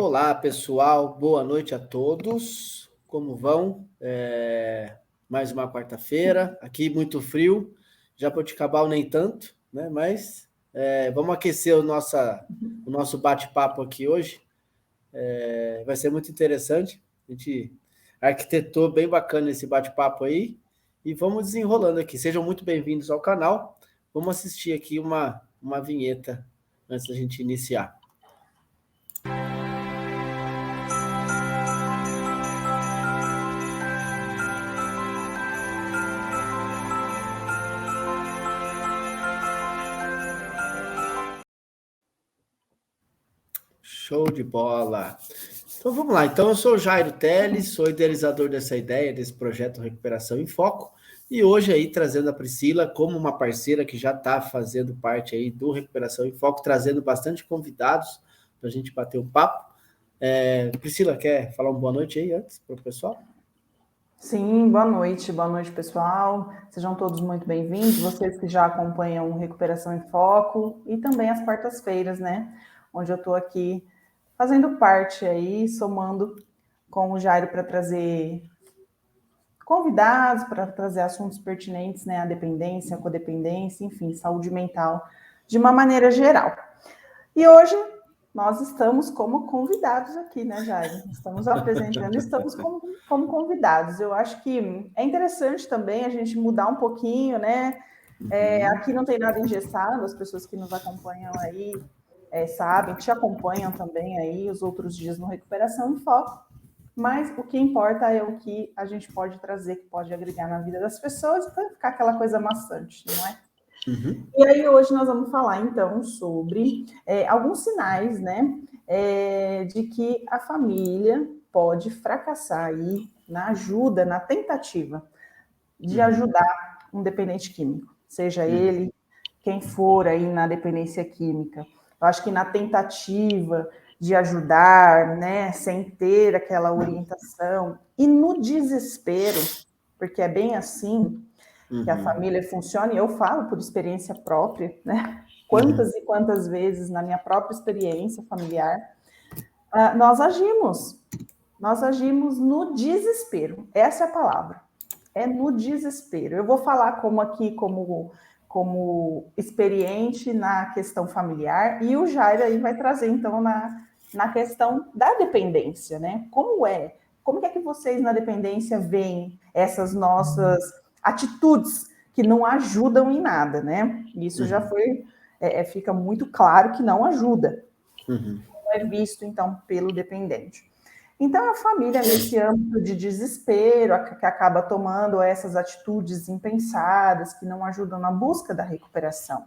Olá, pessoal. Boa noite a todos. Como vão? Mais uma quarta-feira. Aqui muito frio. Jaboticabal nem tanto, né? Mas vamos aquecer o nosso bate-papo aqui hoje. Vai ser muito interessante. A gente arquitetou bem bacana esse bate-papo aí. E vamos desenrolando aqui. Sejam muito bem-vindos ao canal. Vamos assistir aqui uma vinheta antes da gente iniciar. Show de bola! Então vamos lá. Então eu sou o Jairo Teles, sou idealizador dessa ideia, desse projeto Recuperação em Foco, e hoje aí trazendo a Priscila como uma parceira que já está fazendo parte aí do Recuperação em Foco, trazendo bastante convidados para a gente bater um papo. Priscila, quer falar uma boa noite aí antes para o pessoal? Sim, boa noite pessoal, sejam todos muito bem-vindos, vocês que já acompanham Recuperação em Foco e também as quartas-feiras, né, onde eu estou aqui fazendo parte aí, somando com o Jairo para trazer convidados, para trazer assuntos pertinentes, né, à dependência, à codependência, enfim, saúde mental, de uma maneira geral. E hoje nós estamos como convidados aqui, né, Jairo? Estamos apresentando, estamos como convidados. Eu acho que é interessante também a gente mudar um pouquinho, né? Aqui não tem nada engessado, as pessoas que nos acompanham aí sabem, te acompanham também aí os outros dias no Recuperação em Foco, mas o que importa é o que a gente pode trazer, que pode agregar na vida das pessoas para ficar aquela coisa maçante, não é? Uhum. E aí hoje nós vamos falar então sobre alguns sinais, né, de que a família pode fracassar aí na ajuda, na tentativa de ajudar um dependente químico, seja ele quem for aí na dependência química. Eu acho que na tentativa de ajudar, né, sem ter aquela orientação e no desespero, porque é bem assim que a família funciona, e eu falo por experiência própria, né? Quantas e quantas vezes na minha própria experiência familiar, nós agimos no desespero, essa é a palavra, é no desespero. Eu vou falar como experiente na questão familiar, e o Jair aí vai trazer então na questão da dependência, né? Como é que vocês na dependência veem essas nossas atitudes que não ajudam em nada, né? Isso já foi, fica muito claro que não ajuda. Não é visto, então, pelo dependente. Então, a família, nesse âmbito de desespero, que acaba tomando essas atitudes impensadas, que não ajudam na busca da recuperação.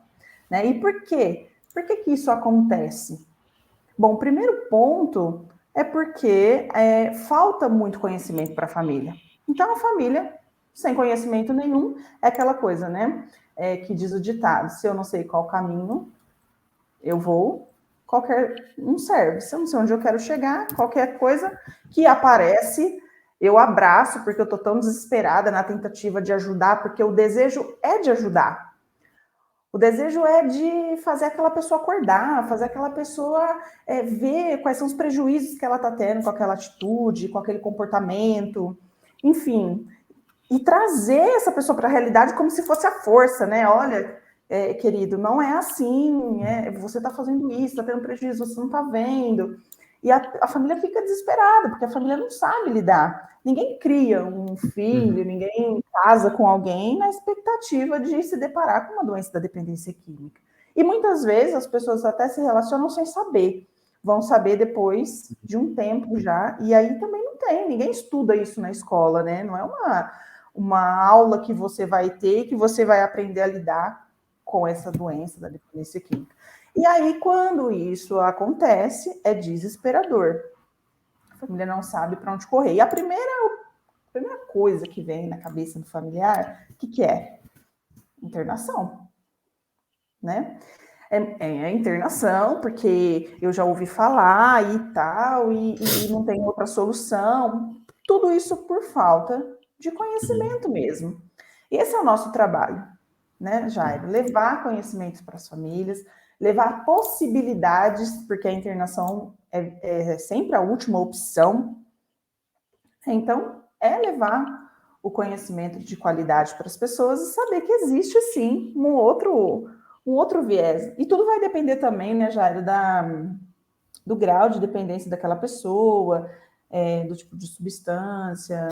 Né? E por quê? Por que isso acontece? Bom, o primeiro ponto é porque falta muito conhecimento para a família. Então, a família, sem conhecimento nenhum, é aquela coisa, né? Que diz o ditado: se eu não sei qual caminho eu vou, não serve. Se eu não sei onde eu quero chegar, qualquer coisa que aparece, eu abraço, porque eu estou tão desesperada na tentativa de ajudar, porque o desejo é de ajudar. O desejo é de fazer aquela pessoa acordar, fazer aquela pessoa ver quais são os prejuízos que ela está tendo com aquela atitude, com aquele comportamento, enfim. E trazer essa pessoa para a realidade como se fosse a força, né? Olha, querido, não é assim, você está fazendo isso, está tendo prejuízo, você não está vendo. E a família fica desesperada, porque a família não sabe lidar. Ninguém cria um filho, ninguém casa com alguém na expectativa de se deparar com uma doença da dependência química. E muitas vezes as pessoas até se relacionam sem saber. Vão saber depois de um tempo já, e aí também não tem, ninguém estuda isso na escola, né? Não é uma aula que você vai ter, que você vai aprender a lidar com essa doença da dependência química. E aí, quando isso acontece, é desesperador. A família não sabe para onde correr. E a primeira coisa que vem na cabeça do familiar, o que é? Internação, né? É a internação, porque eu já ouvi falar e tal, e não tem outra solução. Tudo isso por falta de conhecimento mesmo. E esse é o nosso trabalho, né, Jairo? Levar conhecimentos para as famílias, levar possibilidades, porque a internação é sempre a última opção. Então, é levar o conhecimento de qualidade para as pessoas e saber que existe, sim, um outro viés. E tudo vai depender também, né, Jairo, do grau de dependência daquela pessoa, do tipo de substância,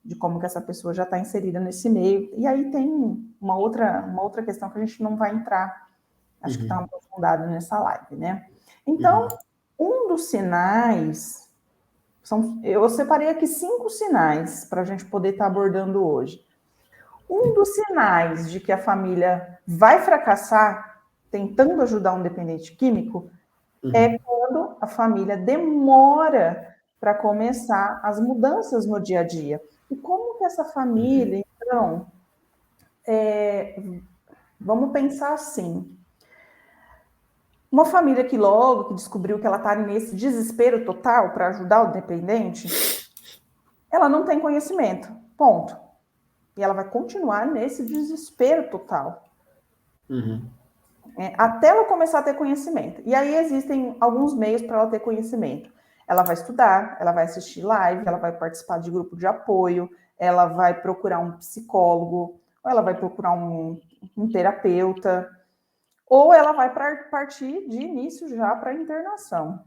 de como que essa pessoa já está inserida nesse meio. E aí tem uma outra questão que a gente não vai entrar, acho que está aprofundado nessa live, né? Então, um dos sinais, eu separei aqui 5 sinais para a gente poder estar abordando hoje. Um dos sinais de que a família vai fracassar tentando ajudar um dependente químico é quando a família demora para começar as mudanças no dia a dia. E como que essa família, então, vamos pensar assim, uma família que logo que descobriu que ela está nesse desespero total para ajudar o dependente, ela não tem conhecimento, ponto. E ela vai continuar nesse desespero total. Até ela começar a ter conhecimento. E aí existem alguns meios para ela ter conhecimento. Ela vai estudar, ela vai assistir live, ela vai participar de grupo de apoio, ela vai procurar um psicólogo, ou ela vai procurar um terapeuta, ou ela vai partir de início já para a internação.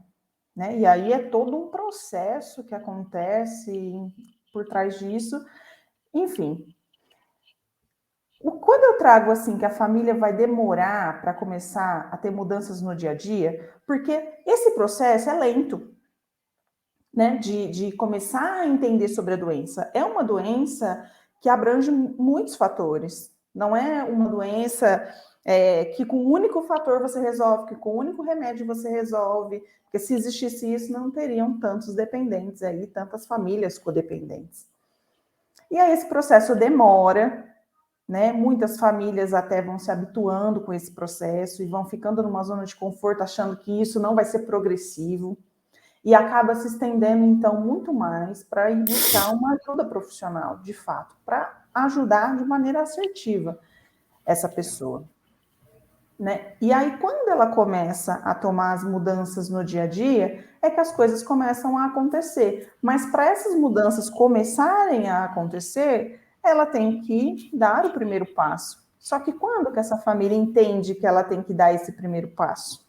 Né? E aí é todo um processo que acontece por trás disso. Enfim, quando eu trago assim que a família vai demorar para começar a ter mudanças no dia a dia, porque esse processo é lento, né? De começar a entender sobre a doença. É uma doença que abrange muitos fatores. Não é uma doença que com um único fator você resolve, que com um único remédio você resolve. Porque se existisse isso, não teriam tantos dependentes aí, tantas famílias codependentes. E aí esse processo demora. Né? Muitas famílias até vão se habituando com esse processo e vão ficando numa zona de conforto, achando que isso não vai ser progressivo, e acaba se estendendo, então, muito mais para ir buscar uma ajuda profissional, de fato, para ajudar de maneira assertiva essa pessoa. Né? E aí, quando ela começa a tomar as mudanças no dia a dia, é que as coisas começam a acontecer. Mas para essas mudanças começarem a acontecer, ela tem que dar o primeiro passo. Só que quando que essa família entende que ela tem que dar esse primeiro passo?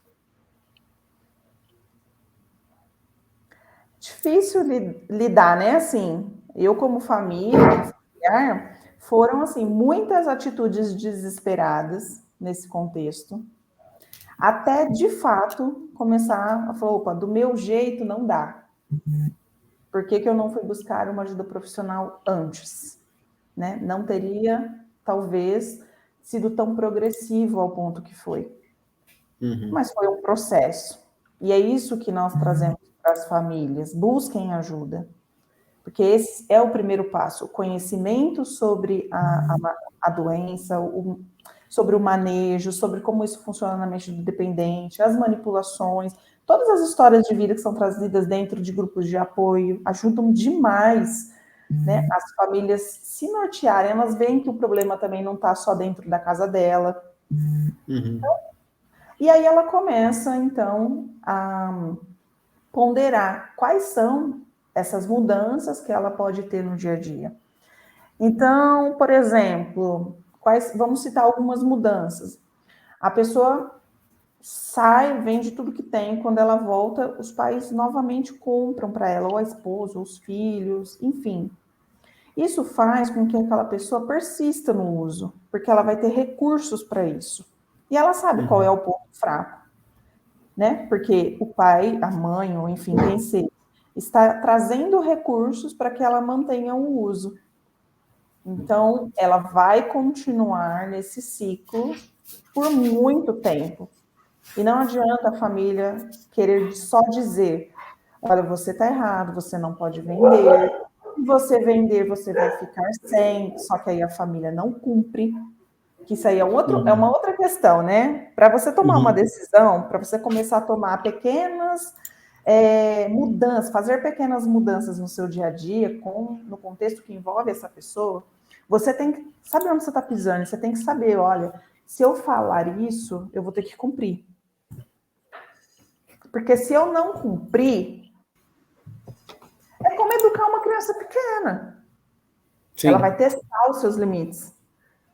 Difícil lidar, né? Assim, eu como família, familiar, foram assim muitas atitudes desesperadas nesse contexto, até de fato começar a falar, opa, do meu jeito não dá. Por que eu não fui buscar uma ajuda profissional antes? Né? Não teria, talvez, sido tão progressivo ao ponto que foi. Mas foi um processo. E é isso que nós trazemos para as famílias. Busquem ajuda. Porque esse é o primeiro passo. O conhecimento sobre a doença, sobre o manejo, sobre como isso funciona na mente do dependente, as manipulações, todas as histórias de vida que são trazidas dentro de grupos de apoio ajudam demais, né, as famílias se nortearem. Elas veem que o problema também não está só dentro da casa dela. E aí ela começa, então, a ponderar quais são essas mudanças que ela pode ter no dia a dia. Então, por exemplo, vamos citar algumas mudanças. A pessoa sai, vende tudo que tem, quando ela volta, os pais novamente compram para ela, ou a esposa, ou os filhos, enfim. Isso faz com que aquela pessoa persista no uso, porque ela vai ter recursos para isso. E ela sabe qual é o ponto fraco, né? Porque o pai, a mãe, ou enfim, quem seja, está trazendo recursos para que ela mantenha o uso. Então, ela vai continuar nesse ciclo por muito tempo. E não adianta a família querer só dizer, olha, você está errado, você não pode vender. Se você vender, você vai ficar sem. Só que aí a família não cumpre. Que isso aí é uma outra questão, né? Para você tomar uma decisão, para você começar a tomar pequenas mudanças, fazer pequenas mudanças no seu dia a dia, no contexto que envolve essa pessoa, você tem que saber onde você está pisando, você tem que saber, olha, se eu falar isso, eu vou ter que cumprir. Porque se eu não cumprir, é como educar uma criança pequena. Sim. Ela vai testar os seus limites.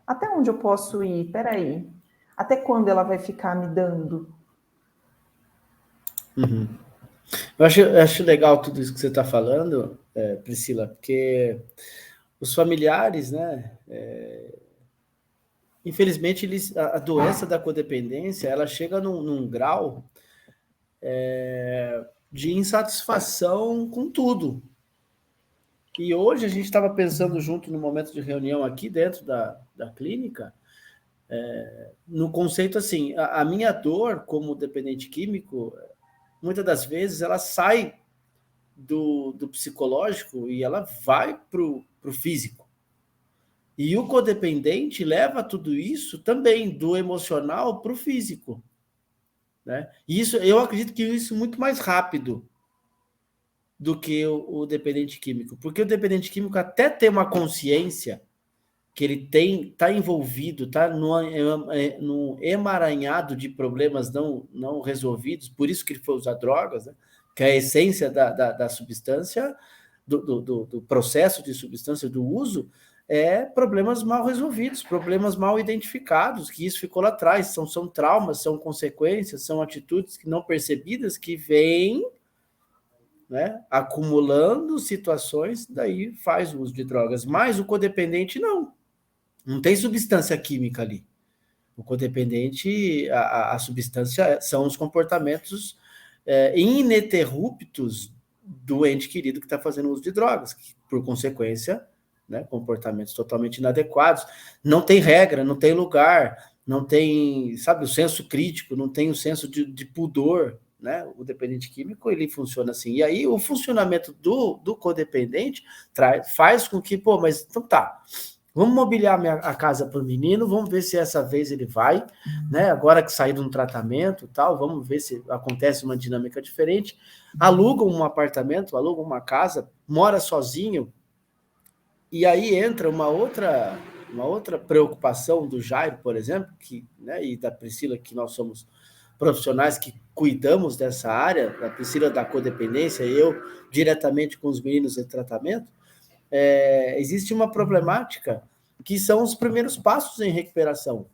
Até onde eu posso ir? Peraí. Até quando ela vai ficar me dando? Uhum. Eu acho legal tudo isso que você está falando, Priscila, porque os familiares, né? Infelizmente, a doença da codependência, ela chega num grau de insatisfação com tudo. E hoje a gente estava pensando junto no momento de reunião aqui dentro da clínica, no conceito assim, a minha dor como dependente químico, muitas das vezes ela sai do psicológico e ela vai para o físico. E o codependente leva tudo isso também do emocional para o físico. Né? E isso, eu acredito que isso é muito mais rápido do que o dependente químico. Porque o dependente químico até tem uma consciência que ele está envolvido, está no emaranhado de problemas não resolvidos, por isso que ele foi usar drogas, né? Que é a essência da substância, do processo de substância, do uso, é problemas mal resolvidos, problemas mal identificados, que isso ficou lá atrás, são traumas, são consequências, são atitudes que não percebidas que vêm, né, acumulando situações, daí faz o uso de drogas. Mas o codependente não tem substância química ali. O codependente, a substância são os comportamentos ininterruptos do ente querido que está fazendo uso de drogas, que, por consequência, né, comportamentos totalmente inadequados. Não tem regra, não tem lugar, não tem, sabe, o senso crítico, não tem o senso de pudor, né? O dependente químico, ele funciona assim. E aí, o funcionamento do codependente faz com que, pô, mas então tá, vamos mobiliar a casa para o menino, vamos ver se essa vez ele vai, né? Agora que saiu de um tratamento e tal, vamos ver se acontece uma dinâmica diferente. Aluga um apartamento, aluga uma casa, mora sozinho, e aí entra uma outra preocupação do Jairo, por exemplo, né, e da Priscila, que nós somos profissionais que cuidamos dessa área, a Priscila da codependência, e eu diretamente com os meninos em tratamento. Existe uma problemática que são os primeiros passos em recuperação.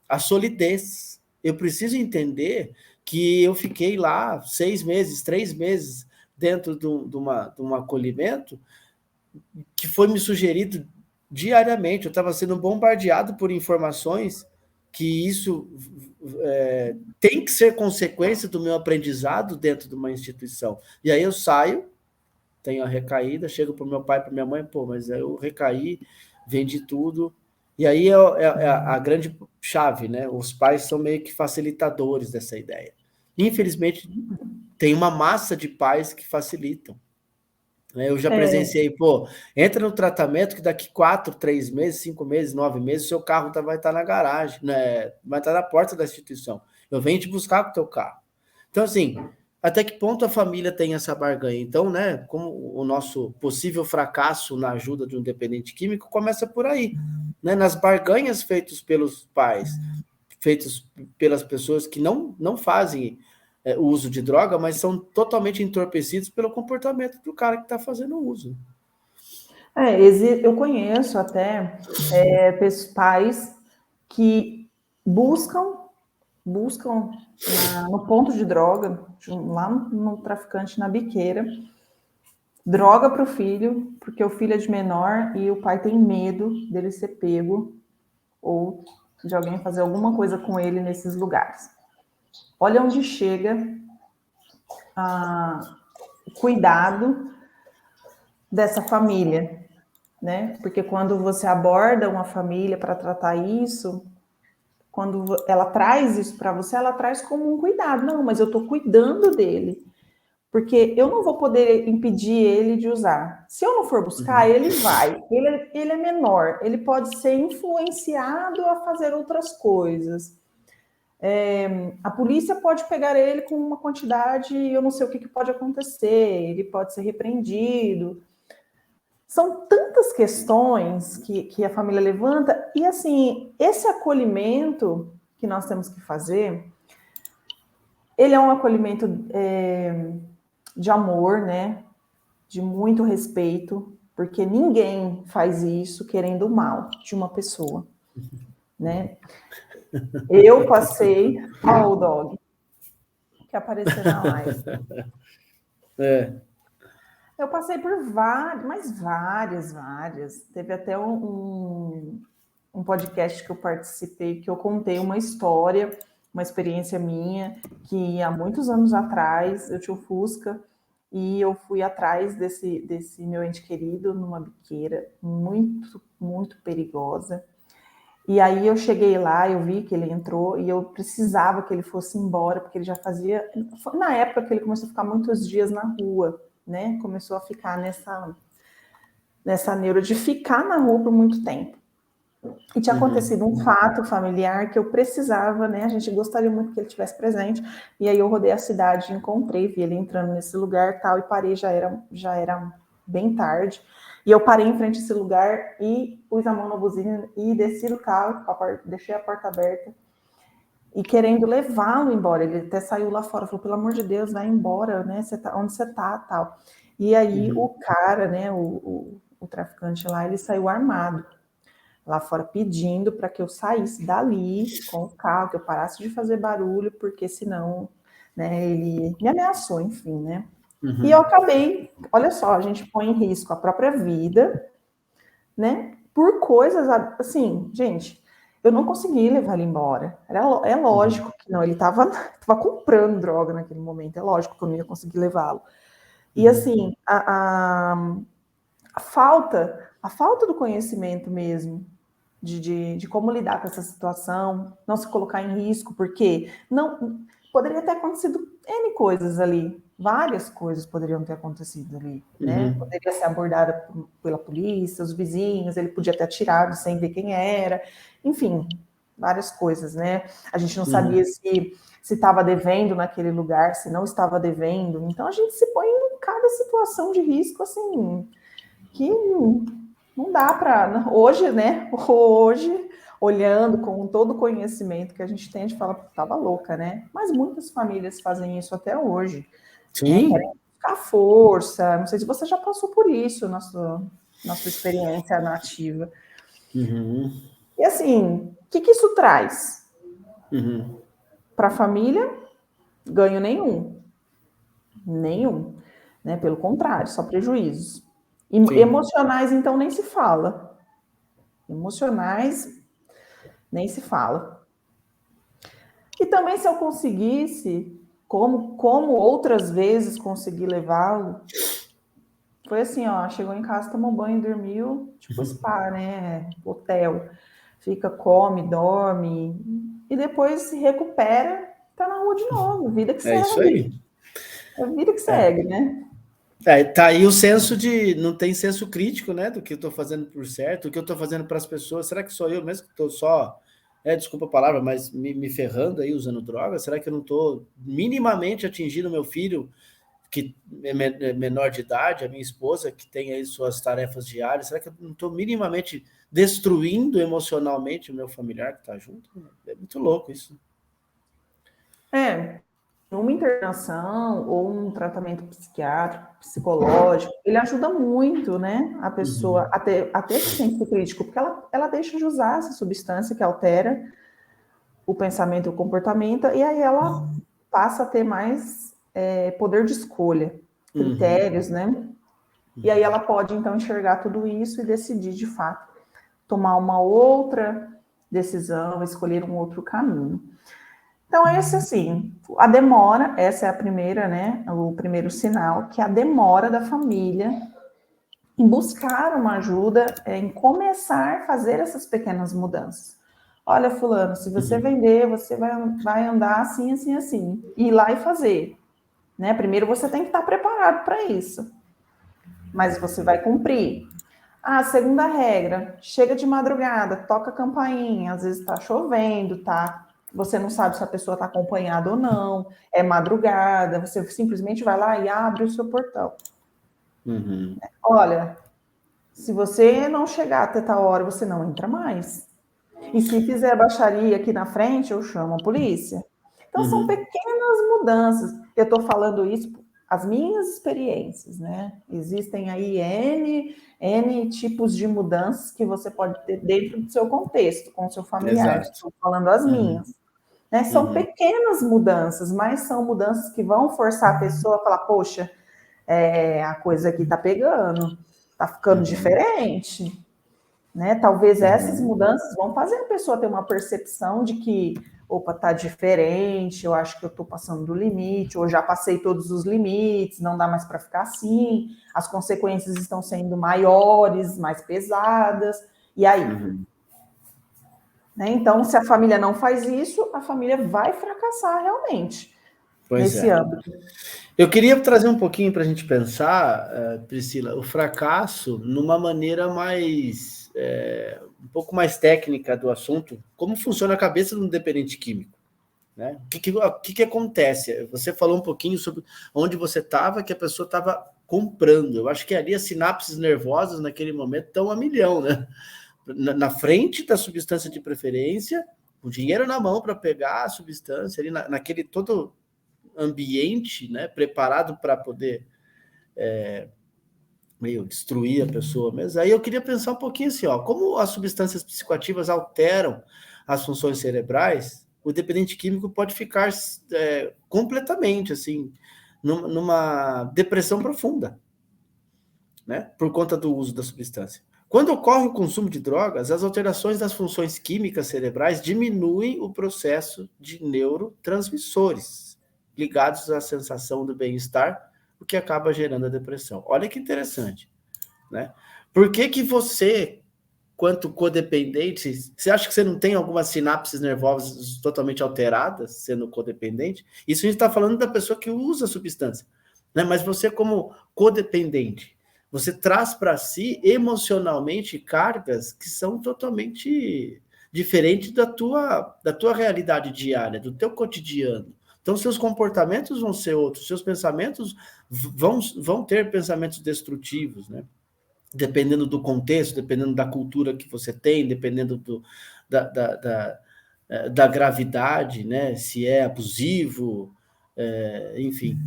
A solidez. Eu preciso entender que eu fiquei lá 6 meses, 3 meses dentro de um acolhimento que foi me sugerido diariamente. Eu estava sendo bombardeado por informações que isso tem que ser consequência do meu aprendizado dentro de uma instituição. E aí eu saio, tenho a recaída, chego para o meu pai, para minha mãe, pô, mas eu recaí, vendi tudo. E aí é a grande chave, né? Os pais são meio que facilitadores dessa ideia. Infelizmente, tem uma massa de pais que facilitam. Eu já presenciei, pô, entra no tratamento que daqui 4, 3 meses, 5 meses, 9 meses, seu carro vai estar na garagem, né? Vai estar na porta da instituição. Eu venho te buscar com o teu carro. Então, assim, até que ponto a família tem essa barganha? Então, né, como o nosso possível fracasso na ajuda de um dependente químico começa por aí, né? Nas barganhas feitas pelos pais, feitas pelas pessoas que não fazem o uso de droga, mas são totalmente entorpecidos pelo comportamento do cara que está fazendo o uso. Eu conheço até pais que buscam no ponto de droga, lá no traficante, na biqueira, droga para o filho, porque o filho é de menor e o pai tem medo dele ser pego ou de alguém fazer alguma coisa com ele nesses lugares. Olha onde chega o cuidado dessa família, né? Porque quando você aborda uma família para tratar isso, quando ela traz isso para você, ela traz como um cuidado. Não, mas eu estou cuidando dele, porque eu não vou poder impedir ele de usar. Se eu não for buscar, ele vai. Ele é menor, ele pode ser influenciado a fazer outras coisas. A polícia pode pegar ele com uma quantidade, eu não sei o que pode acontecer, ele pode ser repreendido. São tantas questões que a família levanta, e assim, esse acolhimento que nós temos que fazer, Ele é um acolhimento de amor, né? De muito respeito, porque ninguém faz isso querendo o mal de uma pessoa, né? Eu passei o dog que apareceu na live. Eu passei por várias. Teve até um podcast que eu participei, que eu contei uma história, uma experiência minha, que há muitos anos atrás eu tinha um Fusca e eu fui atrás desse meu ente querido numa biqueira muito, muito perigosa. E aí eu cheguei lá, eu vi que ele entrou e eu precisava que ele fosse embora, porque ele já fazia... Na época que ele começou a ficar muitos dias na rua, né? Começou a ficar nessa neura de ficar na rua por muito tempo. E tinha acontecido um fato familiar que eu precisava, né? A gente gostaria muito que ele estivesse presente. E aí eu rodei a cidade, encontrei, vi ele entrando nesse lugar tal, e parei, já era bem tarde. E eu parei em frente a esse lugar e pus a mão na buzina e desci do carro, deixei a porta aberta e querendo levá-lo embora. Ele até saiu lá fora, falou, pelo amor de Deus, vai embora, né? Onde você tá, tal. E aí o cara, né, o traficante lá, ele saiu armado lá fora pedindo para que eu saísse dali com o carro, que eu parasse de fazer barulho, porque senão, né, ele me ameaçou, enfim, né? E eu acabei, olha só, a gente põe em risco a própria vida, né? Por coisas assim, gente, eu não consegui levar ele embora. É lógico que não, ele estava comprando droga naquele momento, é lógico que eu não ia conseguir levá-lo. E assim, a falta do conhecimento mesmo, de como lidar com essa situação, não se colocar em risco, porque não poderia ter acontecido N coisas ali, várias coisas poderiam ter acontecido ali, né? Poderia ser abordada pela polícia, os vizinhos, ele podia ter atirado sem ver quem era, enfim, várias coisas, né? A gente não sabia se estava devendo naquele lugar, se não estava devendo, então a gente se põe em cada situação de risco, assim, que não dá para... Hoje, né? Hoje, olhando com todo o conhecimento que a gente tem, a gente fala, tava louca, né? Mas muitas famílias fazem isso até hoje. Né? Querem buscar força. Não sei se você já passou por isso na sua experiência nativa. E assim, o que isso traz? Para a família, ganho nenhum. Nenhum. Né? Pelo contrário, só prejuízos. E emocionais, então, nem se fala. Emocionais, nem se fala. E também, se eu conseguisse, como outras vezes consegui levá-lo, foi assim, ó, chegou em casa, tomou banho, dormiu, tipo spa, né? Hotel. Fica, come, dorme, e depois se recupera, tá na rua de novo. Vida que segue. É isso aí. É a vida que segue, né? Tá aí o senso de... Não tem senso crítico, né? Do que eu estou fazendo por certo, do que eu estou fazendo para as pessoas. Será que sou eu mesmo que estou só... desculpa a palavra, mas me ferrando aí usando droga? Será que eu não estou minimamente atingindo meu filho, que é menor de idade, a minha esposa, que tem aí suas tarefas diárias? Será que eu não estou minimamente destruindo emocionalmente o meu familiar que está junto? É muito louco isso. Uma internação ou um tratamento psiquiátrico, psicológico, ele ajuda muito, né, a pessoa a ter esse senso crítico, porque ela deixa de usar essa substância que altera o pensamento e o comportamento, e aí ela passa a ter mais poder de escolha, critérios, né? E aí ela pode, então, enxergar tudo isso e decidir, de fato, tomar uma outra decisão, escolher um outro caminho. Então, esse, assim, a demora, essa é a primeira, né? O primeiro sinal, que é a demora da família em buscar uma ajuda, em começar a fazer essas pequenas mudanças. Olha, fulano, se você vender, você vai andar assim, assim, assim. Ir lá e fazer. Né? Primeiro você tem que estar preparado para isso. Mas você vai cumprir. Segunda regra, chega de madrugada, toca a campainha, às vezes está chovendo, tá? Você não sabe se a pessoa está acompanhada ou não, é madrugada, você simplesmente vai lá e abre o seu portão. Olha, se você não chegar até tal hora, você não entra mais. E se fizer baixaria aqui na frente, eu chamo a polícia. Então, são pequenas mudanças. Eu estou falando isso, as minhas experiências, né? Existem aí N tipos de mudanças que você pode ter dentro do seu contexto, com o seu familiar. Exato. Estou falando as minhas. Né? São pequenas mudanças, mas são mudanças que vão forçar a pessoa a falar, poxa, a coisa aqui está pegando, está ficando diferente. Né? Talvez essas mudanças vão fazer a pessoa ter uma percepção de que, opa, tá diferente, eu acho que eu estou passando do limite, ou já passei todos os limites, não dá mais para ficar assim, as consequências estão sendo maiores, mais pesadas, e aí? Né? Então, se a família não faz isso, a família vai fracassar realmente nesse âmbito. Eu queria trazer um pouquinho para a gente pensar, Priscila, o fracasso numa maneira mais um pouco mais técnica do assunto, como funciona a cabeça de um dependente químico. Né? O que acontece? Você falou um pouquinho sobre onde você estava, que a pessoa estava comprando. Eu acho que ali as sinapses nervosas naquele momento estão a milhão, né? Na frente da substância de preferência, o dinheiro na mão para pegar a substância, ali naquele todo ambiente, né, preparado para poder meio destruir a pessoa mesmo. Aí eu queria pensar um pouquinho assim, ó, como as substâncias psicoativas alteram as funções cerebrais, o dependente químico pode ficar completamente assim numa depressão profunda, né, por conta do uso da substância. Quando ocorre o consumo de drogas, as alterações das funções químicas cerebrais diminuem o processo de neurotransmissores ligados à sensação do bem-estar, o que acaba gerando a depressão. Olha que interessante, né? Por que você, quanto codependente, você acha que você não tem algumas sinapses nervosas totalmente alteradas, sendo codependente? Isso a gente está falando da pessoa que usa a substância, né? Mas você, como codependente, você traz para si emocionalmente cargas que são totalmente diferentes da tua realidade diária, do teu cotidiano. Então, seus comportamentos vão ser outros, seus pensamentos vão ter pensamentos destrutivos, né? Dependendo do contexto, dependendo da cultura que você tem, dependendo da gravidade, né? Se é abusivo, enfim,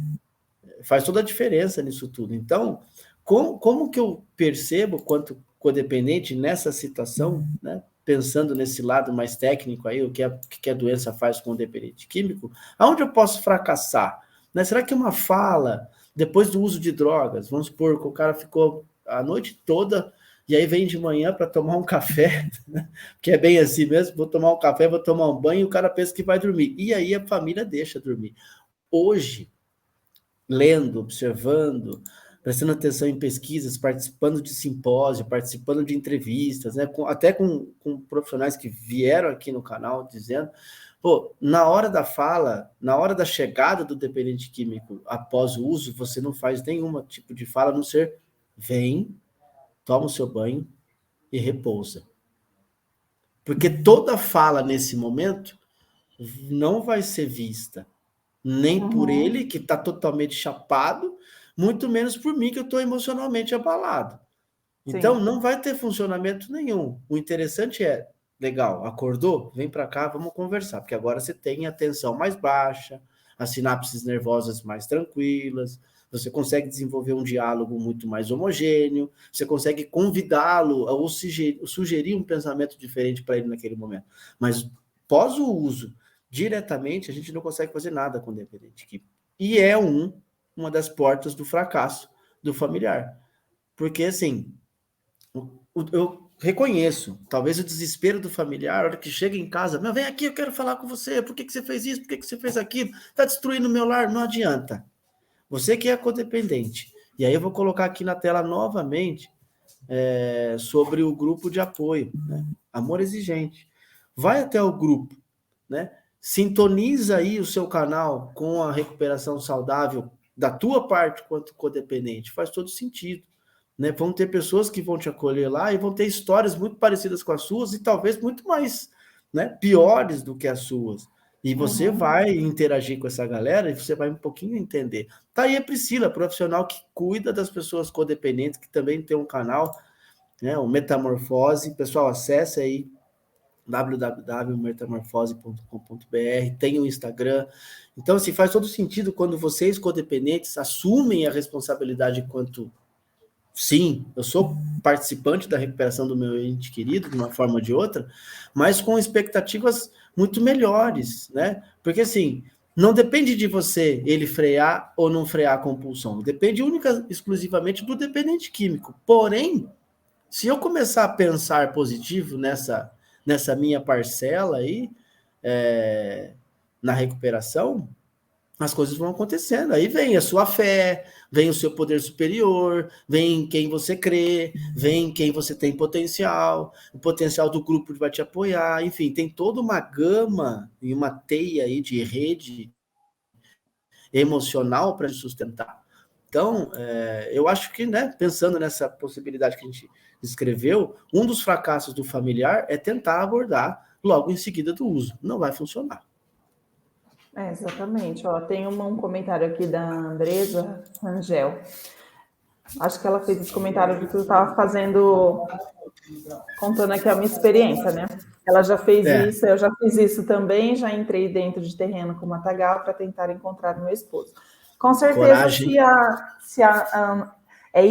faz toda a diferença nisso tudo. Então, como que eu percebo quanto codependente nessa situação, né? Pensando nesse lado mais técnico aí, o que a doença faz com o dependente químico, aonde eu posso fracassar? Né? Será que uma fala, depois do uso de drogas, vamos supor que o cara ficou a noite toda e aí vem de manhã para tomar um café, né? Que é bem assim mesmo, vou tomar um café, vou tomar um banho, e o cara pensa que vai dormir. E aí a família deixa dormir. Hoje, lendo, observando, prestando atenção em pesquisas, participando de simpósio, participando de entrevistas, né? Até com profissionais que vieram aqui no canal dizendo, pô, na hora da fala, na hora da chegada do dependente químico após o uso, você não faz nenhum tipo de fala, a não ser vem, toma o seu banho e repousa. Porque toda fala nesse momento não vai ser vista nem por ele, que está totalmente chapado, muito menos por mim, que eu estou emocionalmente abalado. Então, não vai ter funcionamento nenhum. O interessante é, legal, acordou? Vem para cá, vamos conversar, porque agora você tem a tensão mais baixa, as sinapses nervosas mais tranquilas, você consegue desenvolver um diálogo muito mais homogêneo, você consegue convidá-lo ou sugerir um pensamento diferente para ele naquele momento. Mas, pós o uso, diretamente, a gente não consegue fazer nada com o dependente químico. E é uma das portas do fracasso do familiar. Porque, assim, eu reconheço, talvez o desespero do familiar, a hora que chega em casa, meu, vem aqui, eu quero falar com você, por que você fez isso, por que você fez aquilo, está destruindo o meu lar, não adianta. Você que é codependente. E aí eu vou colocar aqui na tela novamente sobre o grupo de apoio, né? Amor Exigente. Vai até o grupo, né? Sintoniza aí o seu canal com a recuperação saudável da tua parte quanto codependente. Faz todo sentido. Né? Vão ter pessoas que vão te acolher lá e vão ter histórias muito parecidas com as suas e talvez muito mais, né, piores do que as suas. E você vai interagir com essa galera e você vai um pouquinho entender. Tá aí a Priscila, profissional que cuida das pessoas codependentes, que também tem um canal, né, o Metamorfose. Pessoal, acesse aí www.metamorfose.com.br, tem o Instagram. Então, assim, faz todo sentido quando vocês, codependentes, assumem a responsabilidade quanto, sim, eu sou participante da recuperação do meu ente querido, de uma forma ou de outra, mas com expectativas muito melhores, né? Porque, assim, não depende de você ele frear ou não frear a compulsão, depende única exclusivamente do dependente químico. Porém, se eu começar a pensar positivo nessa minha parcela aí, na recuperação, as coisas vão acontecendo. Aí vem a sua fé, vem o seu poder superior, vem quem você crê, vem quem você tem potencial, o potencial do grupo vai te apoiar, enfim, tem toda uma gama e uma teia aí de rede emocional para sustentar. Então, eu acho que, né, pensando nessa possibilidade que a gente descreveu, um dos fracassos do familiar é tentar abordar logo em seguida do uso. Não vai funcionar. Exatamente. Ó, tem um comentário aqui da Andresa Rangel. Acho que ela fez esse comentário que tu estava fazendo, contando aqui a minha experiência, né? Ela já fez isso, eu já fiz isso também, já entrei dentro de terreno com matagal para tentar encontrar o meu esposo. Com certeza, Coragem. é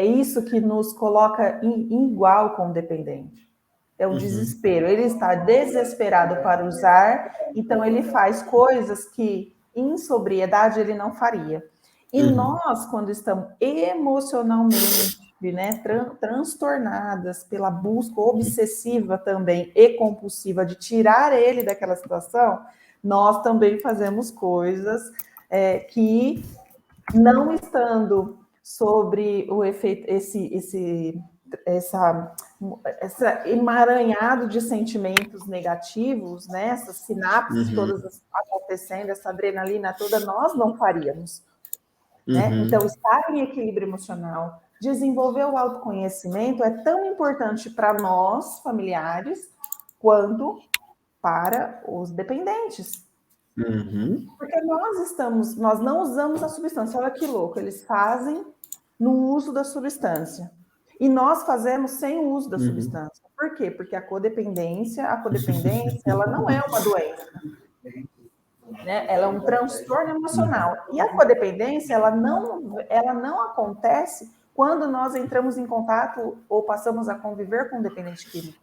isso que nos coloca em igual com o dependente. É o desespero. Ele está desesperado para usar, então ele faz coisas que em sobriedade ele não faria. E nós, quando estamos emocionalmente, né, transtornadas pela busca obsessiva também e compulsiva de tirar ele daquela situação, nós também fazemos coisas que, não estando sobre o efeito, esse emaranhado de sentimentos negativos, né? Essas sinapses todas acontecendo, essa adrenalina toda, nós não faríamos. Né? Então, estar em equilíbrio emocional, desenvolver o autoconhecimento é tão importante para nós, familiares, quanto para os dependentes. Porque nós não usamos a substância. Olha que louco, eles fazem no uso da substância. E nós fazemos sem o uso da substância. Por quê? Porque a codependência, ela não é uma doença. Né? Ela é um transtorno emocional. E a codependência, ela não acontece quando nós entramos em contato ou passamos a conviver com um dependente químico.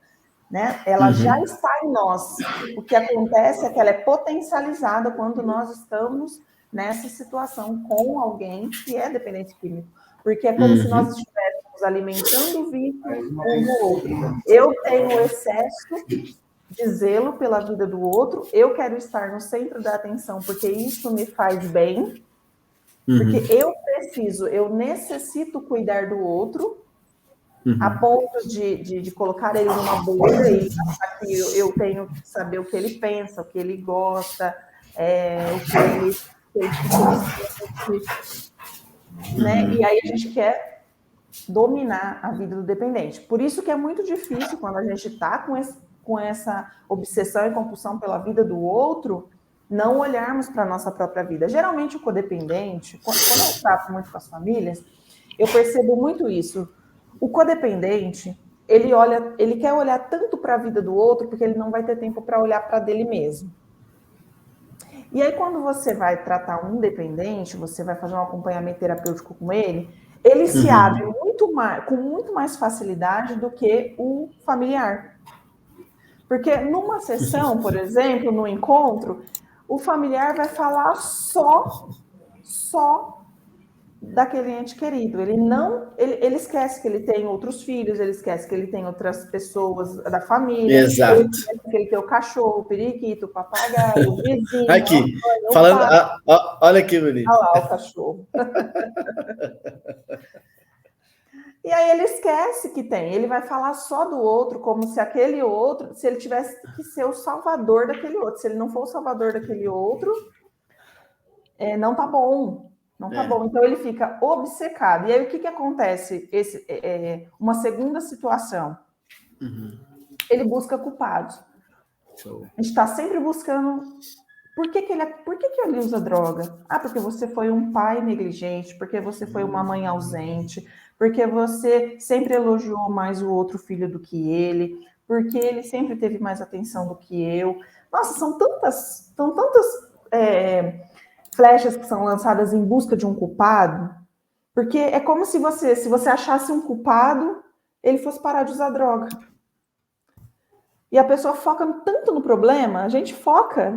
Né? Ela já está em nós. O que acontece é que ela é potencializada quando nós estamos nessa situação com alguém que é dependente químico. Porque é como se nós estivéssemos alimentando o vício um do outro. Eu tenho excesso de zelo pela vida do outro, eu quero estar no centro da atenção porque isso me faz bem, porque eu necessito cuidar do outro, a ponto de colocar ele numa bolha e achar que eu tenho que saber o que ele pensa, o que ele gosta, o que ele né? E aí a gente quer dominar a vida do dependente. Por isso que é muito difícil quando a gente está com essa obsessão e compulsão pela vida do outro, não olharmos para a nossa própria vida. Geralmente o codependente, quando eu trato muito com as famílias, eu percebo muito isso. O codependente, ele quer olhar tanto para a vida do outro, porque ele não vai ter tempo para olhar para dele mesmo. E aí, quando você vai tratar um dependente, você vai fazer um acompanhamento terapêutico com ele se abre com muito mais facilidade do que o familiar. Porque numa sessão, por exemplo, no encontro, o familiar vai falar só daquele ente querido. Ele esquece que ele tem outros filhos, ele esquece que ele tem outras pessoas da família. Exato. Ele esquece que ele tem o cachorro, o periquito, o papagaio, o vizinho. Aqui, falando, olha aqui, bonito. Olha lá o cachorro. E aí ele esquece que tem, ele vai falar só do outro, como se aquele outro, se ele tivesse que ser o salvador daquele outro. Se ele não for o salvador daquele outro, não tá bom. Não tá bom. Então ele fica obcecado. E aí o que acontece? Uma segunda situação. Ele busca culpados. A gente está sempre buscando. Por que ele usa droga? Porque você foi um pai negligente, porque você foi uma mãe ausente, porque você sempre elogiou mais o outro filho do que ele, porque ele sempre teve mais atenção do que eu. Nossa, são tantas flechas que são lançadas em busca de um culpado, porque é como se você achasse um culpado, ele fosse parar de usar droga. E a pessoa foca tanto no problema, a gente foca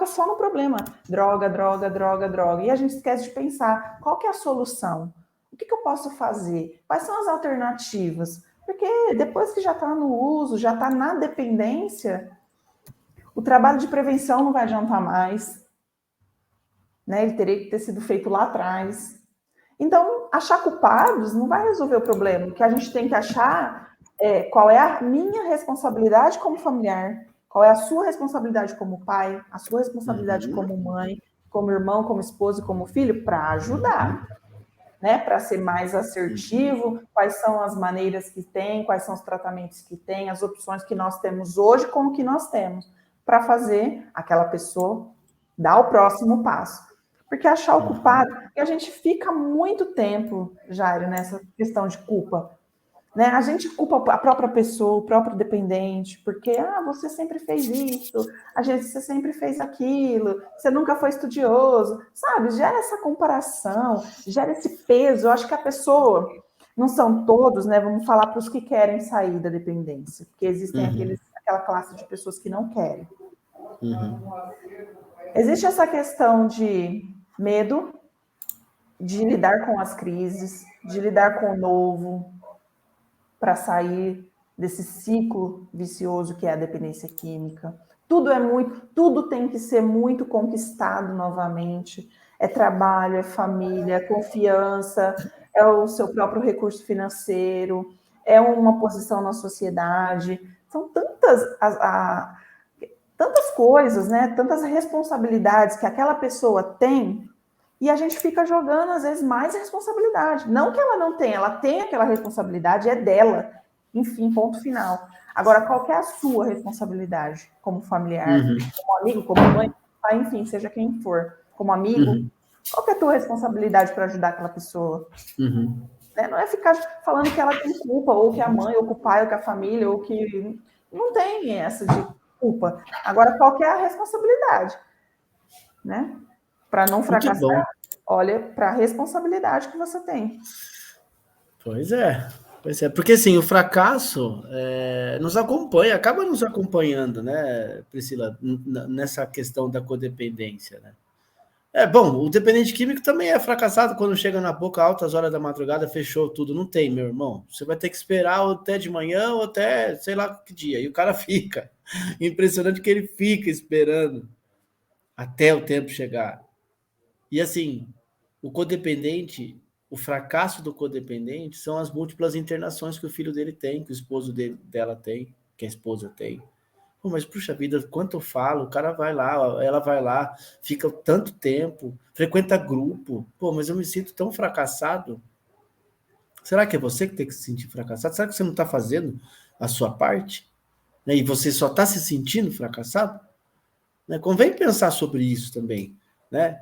só no problema. Droga, droga, droga, droga. E a gente esquece de pensar, qual que é a solução? O que eu posso fazer? Quais são as alternativas? Porque depois que já está no uso, já está na dependência, o trabalho de prevenção não vai adiantar mais. Né? Ele teria que ter sido feito lá atrás. Então, achar culpados não vai resolver o problema. O que a gente tem que achar é qual é a minha responsabilidade como familiar, qual é a sua responsabilidade como pai, a sua responsabilidade como mãe, como irmão, como esposo e como filho, para ajudar. Né, para ser mais assertivo, quais são as maneiras que tem, quais são os tratamentos que tem, as opções que nós temos hoje com o que nós temos, para fazer aquela pessoa dar o próximo passo. Porque achar o culpado, e a gente fica muito tempo, Jairo, nessa questão de culpa. Né? A gente culpa a própria pessoa, o próprio dependente, porque você sempre fez isso, você sempre fez aquilo, você nunca foi estudioso, sabe? Gera essa comparação, gera esse peso. Eu acho que a pessoa, não são todos, né? Vamos falar para os que querem sair da dependência, porque existem aquela classe de pessoas que não querem. Existe essa questão de medo, de lidar com as crises, de lidar com o novo, para sair desse ciclo vicioso que é a dependência química. Tudo tem que ser muito conquistado novamente. É trabalho, é família, é confiança, é o seu próprio recurso financeiro, é uma posição na sociedade. São tantas coisas, né? Tantas responsabilidades que aquela pessoa tem, e a gente fica jogando, às vezes, mais responsabilidade. Não que ela não tenha, ela tem aquela responsabilidade, é dela. Enfim, ponto final. Agora, qual que é a sua responsabilidade como familiar, como amigo, como mãe, pai, enfim, seja quem for, como amigo? Qual que é a tua responsabilidade para ajudar aquela pessoa? Né? Não é ficar falando que ela tem culpa, ou que a mãe, ou que o pai, ou que a família, ou que... Não tem essa de culpa. Agora, qual que é a responsabilidade? Né? Para não fracassar, olha para a responsabilidade que você tem. Pois é, porque assim, o fracasso nos acompanha, acaba nos acompanhando, né, Priscila, nessa questão da codependência, né? Bom, o dependente químico também é fracassado quando chega na boca altas horas da madrugada, fechou tudo, não tem, meu irmão. Você vai ter que esperar até de manhã ou até sei lá que dia, e o cara fica. Impressionante que ele fica esperando até o tempo chegar. E assim, o codependente, o fracasso do codependente são as múltiplas internações que o filho dele tem, que o esposo dela tem, que a esposa tem. Pô, mas, puxa vida, quanto eu falo, o cara vai lá, ela vai lá, fica tanto tempo, frequenta grupo. Pô, mas eu me sinto tão fracassado. Será que é você que tem que se sentir fracassado? Será que você não está fazendo a sua parte? Né? E você só está se sentindo fracassado? Né? Convém pensar sobre isso também. Né?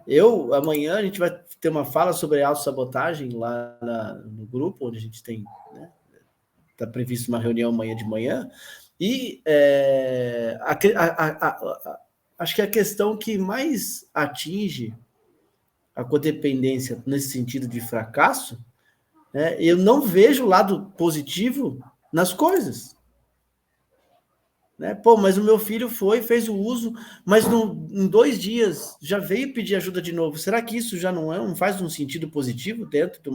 Amanhã a gente vai ter uma fala sobre autossabotagem lá no grupo, onde a gente tem, né? Está previsto uma reunião amanhã de manhã, e acho que a questão que mais atinge a codependência nesse sentido de fracasso, né, eu não vejo o lado positivo nas coisas. Né? Pô, mas o meu filho fez o uso, mas em 2 dias já veio pedir ajuda de novo. Será que isso já não faz um sentido positivo dentro de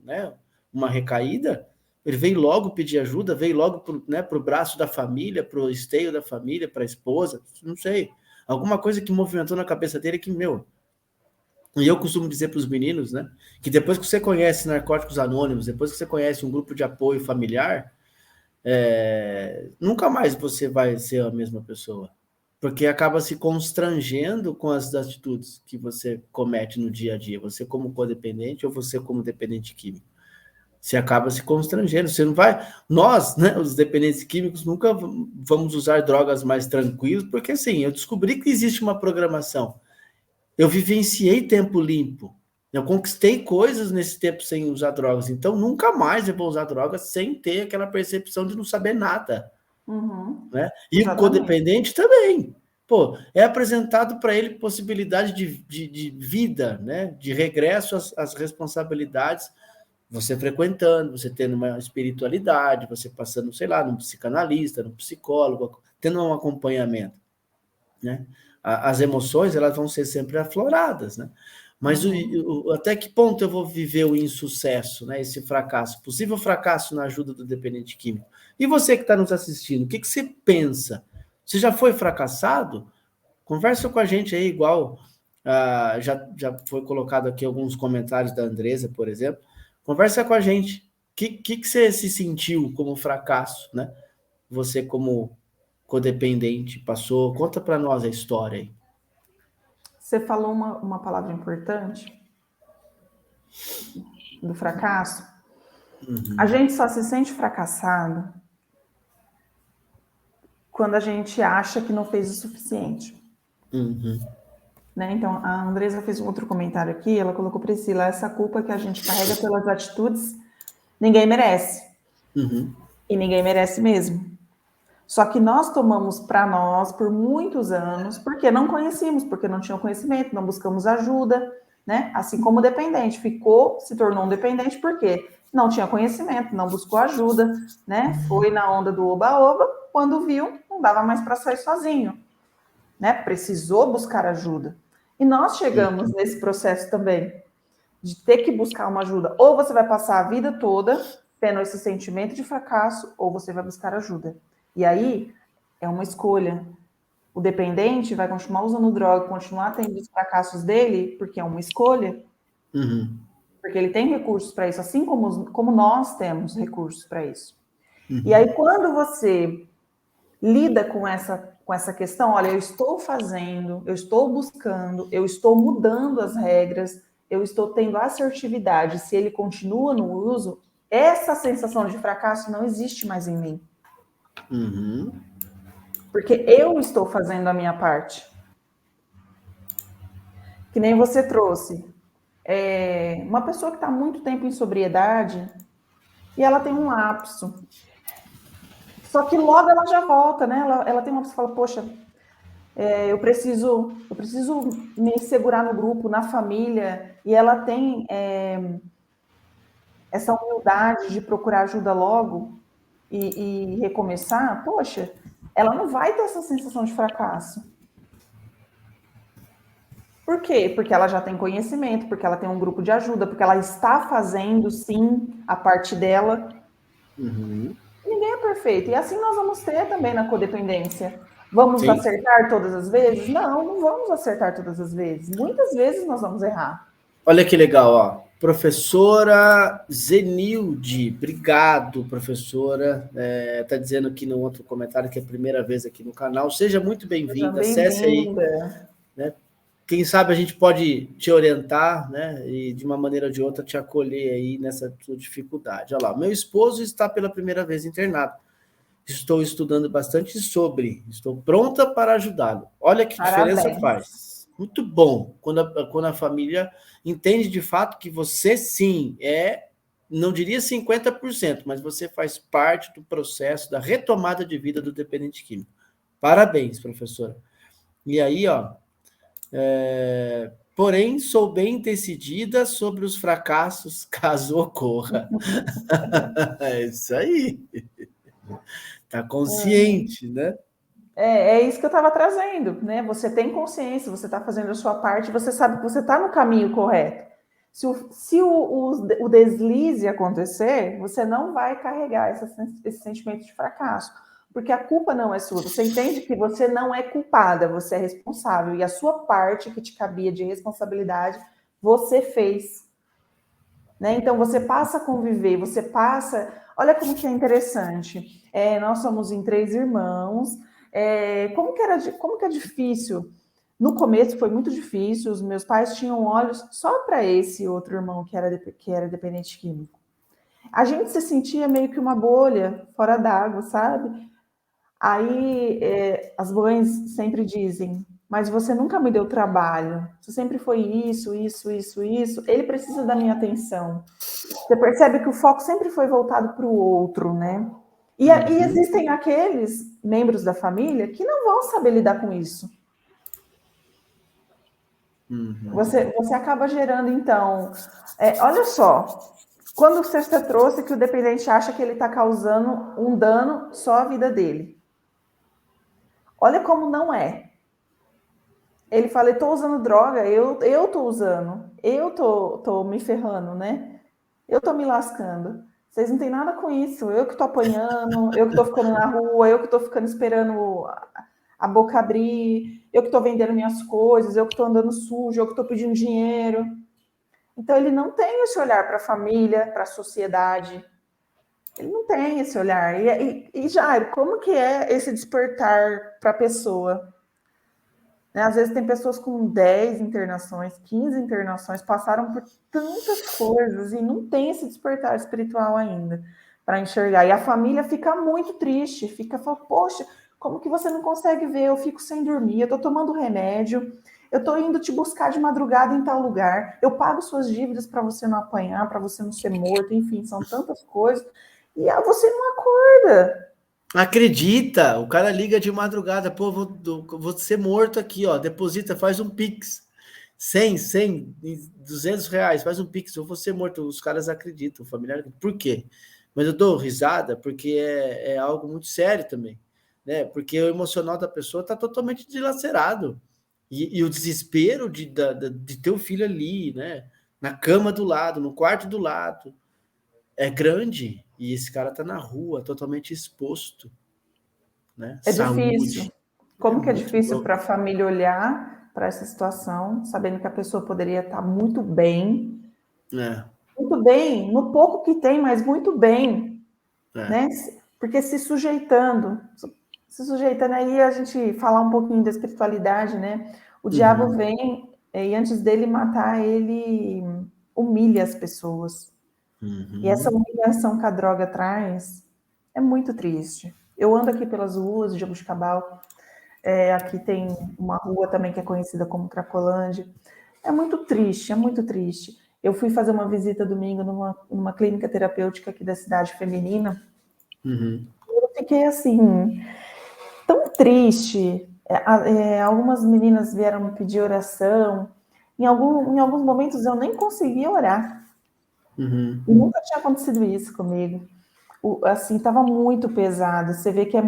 né, uma recaída? Ele veio logo pedir ajuda, veio logo para o braço da família, para o esteio da família, para a esposa, não sei. Alguma coisa que movimentou na cabeça dele que, e eu costumo dizer para os meninos, né, que depois que você conhece Narcóticos Anônimos, depois que você conhece um grupo de apoio familiar, nunca mais você vai ser a mesma pessoa, porque acaba se constrangendo com as atitudes que você comete no dia a dia, você como codependente ou você como dependente químico. Você acaba se constrangendo, você não vai... Nós, né, os dependentes químicos, nunca vamos usar drogas mais tranquilos, porque assim, eu descobri que existe uma programação. Eu vivenciei tempo limpo. Eu conquistei coisas nesse tempo sem usar drogas. Então, nunca mais eu vou usar drogas sem ter aquela percepção de não saber nada. Né? E Exatamente. o codependente também. Pô, é apresentado para ele possibilidade de vida, né? De regresso às responsabilidades, você frequentando, você tendo uma espiritualidade, você passando, sei lá, num psicanalista, num psicólogo, tendo um acompanhamento, né? As emoções, elas vão ser sempre afloradas, né? Mas até que ponto eu vou viver o insucesso, né? Esse fracasso, possível fracasso na ajuda do dependente químico. E você que está nos assistindo, o que você pensa? Você já foi fracassado? Conversa com a gente aí, igual já foi colocado aqui alguns comentários da Andresa, por exemplo. Conversa com a gente. O que você se sentiu como fracasso, né? Você como codependente passou. Conta para nós a história aí. Você falou uma palavra importante do fracasso. A gente só se sente fracassado quando a gente acha que não fez o suficiente. Né? Então, a Andresa fez um outro comentário aqui, ela colocou, Priscila, essa culpa que a gente carrega pelas atitudes, ninguém merece. E ninguém merece mesmo. Só que nós tomamos para nós por muitos anos, porque não conhecíamos, porque não tinham conhecimento, não buscamos ajuda, né? Assim como o dependente se tornou um dependente porque não tinha conhecimento, não buscou ajuda, né? Foi na onda do oba-oba, quando viu, não dava mais para sair sozinho, né? Precisou buscar ajuda. E nós chegamos nesse processo também, de ter que buscar uma ajuda. Ou você vai passar a vida toda tendo esse sentimento de fracasso, ou você vai buscar ajuda. E aí, é uma escolha. O dependente vai continuar usando droga, continuar tendo os fracassos dele, porque é uma escolha. Porque ele tem recursos para isso, assim como nós temos recursos para isso. E aí, quando você lida com essa questão, olha, eu estou fazendo, eu estou buscando, eu estou mudando as regras, eu estou tendo assertividade, se ele continua no uso, essa sensação de fracasso não existe mais em mim. Porque eu estou fazendo a minha parte. Que nem você trouxe. Uma pessoa que está muito tempo em sobriedade e ela tem um lapso. Só que logo ela já volta, né? Ela tem uma pessoa que fala, poxa, eu preciso me segurar no grupo, na família, e ela tem essa humildade de procurar ajuda logo e recomeçar, poxa, ela não vai ter essa sensação de fracasso. Por quê? Porque ela já tem conhecimento, porque ela tem um grupo de ajuda, porque ela está fazendo, sim, a parte dela. Ninguém é perfeito. E assim nós vamos ter também na codependência. Vamos acertar todas as vezes? Não vamos acertar todas as vezes. Muitas vezes nós vamos errar. Olha que legal, ó. Professora Zenilde, obrigado, professora. Tá dizendo aqui no outro comentário que é a primeira vez aqui no canal. Seja muito bem-vinda, acesse aí. Né? Quem sabe a gente pode te orientar, né? E de uma maneira ou de outra te acolher aí nessa sua dificuldade. Olha lá, meu esposo está pela primeira vez internado. Estou estudando bastante sobre, estou pronta para ajudá-lo. Olha que diferença faz. Muito bom quando a família entende de fato que você sim não diria 50%, mas você faz parte do processo da retomada de vida do dependente químico. Parabéns, professora. E aí, ó, porém, sou bem decidida sobre os fracassos caso ocorra. É isso aí. Tá consciente, né? É isso que eu estava trazendo, né? Você tem consciência, você está fazendo a sua parte, você sabe que você está no caminho correto. Se o deslize acontecer, você não vai carregar esse sentimento de fracasso, porque a culpa não é sua. Você entende que você não é culpada, você é responsável, e a sua parte que te cabia de responsabilidade, você fez. Né? Então, você passa a conviver, você passa... Olha como que é interessante. Nós somos em 3 irmãos. Como que é difícil? No começo foi muito difícil, os meus pais tinham olhos só para esse outro irmão que era dependente químico. A gente se sentia meio que uma bolha fora d'água, sabe? Aí as mães sempre dizem, mas você nunca me deu trabalho, você sempre foi isso. Ele precisa da minha atenção. Você percebe que o foco sempre foi voltado para o outro, né? E existem aqueles membros da família que não vão saber lidar com isso. Você acaba gerando, então... olha só, quando você trouxe que o dependente acha que ele está causando um dano só à vida dele. Olha como não é. Ele fala, estou usando droga, eu estou usando, eu estou me ferrando, né? Eu estou me lascando. Vocês não têm nada com isso. Eu que estou apanhando, eu que estou ficando na rua, eu que estou ficando esperando a boca abrir, eu que estou vendendo minhas coisas, eu que estou andando sujo, eu que estou pedindo dinheiro. Então, ele não tem esse olhar para a família, para a sociedade. Ele não tem esse olhar. E Jairo, como que é esse despertar para a pessoa? Né? Às vezes tem pessoas com 10 internações, 15 internações, passaram por tantas coisas e não tem esse despertar espiritual ainda para enxergar. E a família fica muito triste, falando, poxa, como que você não consegue ver? Eu fico sem dormir, eu estou tomando remédio, eu estou indo te buscar de madrugada em tal lugar, eu pago suas dívidas para você não apanhar, para você não ser morto, enfim, são tantas coisas. E você não acorda. Acredita, o cara liga de madrugada, pô, vou ser morto aqui, ó, deposita, faz um Pix, 100, 200 reais, faz um Pix, eu vou ser morto, os caras acreditam, o familiar, por quê? Mas eu dou risada porque é algo muito sério também, né, porque o emocional da pessoa tá totalmente dilacerado, e o desespero de ter o filho ali, né, na cama do lado, no quarto do lado, é grande, e esse cara tá na rua, totalmente exposto, né? É difícil. Saúde. Como que é Muito difícil louco. para a família olhar para essa situação, sabendo que a pessoa poderia estar muito bem, no pouco que tem, mas muito bem, né? Porque se sujeitando aí a gente falar um pouquinho da espiritualidade, né? O diabo vem e antes dele matar, ele humilha as pessoas. E essa humilhação que a droga traz é muito triste. Eu ando aqui pelas ruas de Jabuticabal, aqui tem uma rua também que é conhecida como Cracolândia. É muito triste, é muito triste. Eu fui fazer uma visita domingo numa clínica terapêutica aqui da cidade feminina. Eu fiquei assim, tão triste. Algumas meninas vieram me pedir oração. Em alguns momentos eu nem conseguia orar. E nunca tinha acontecido isso comigo. Assim, estava muito pesado. Você vê que é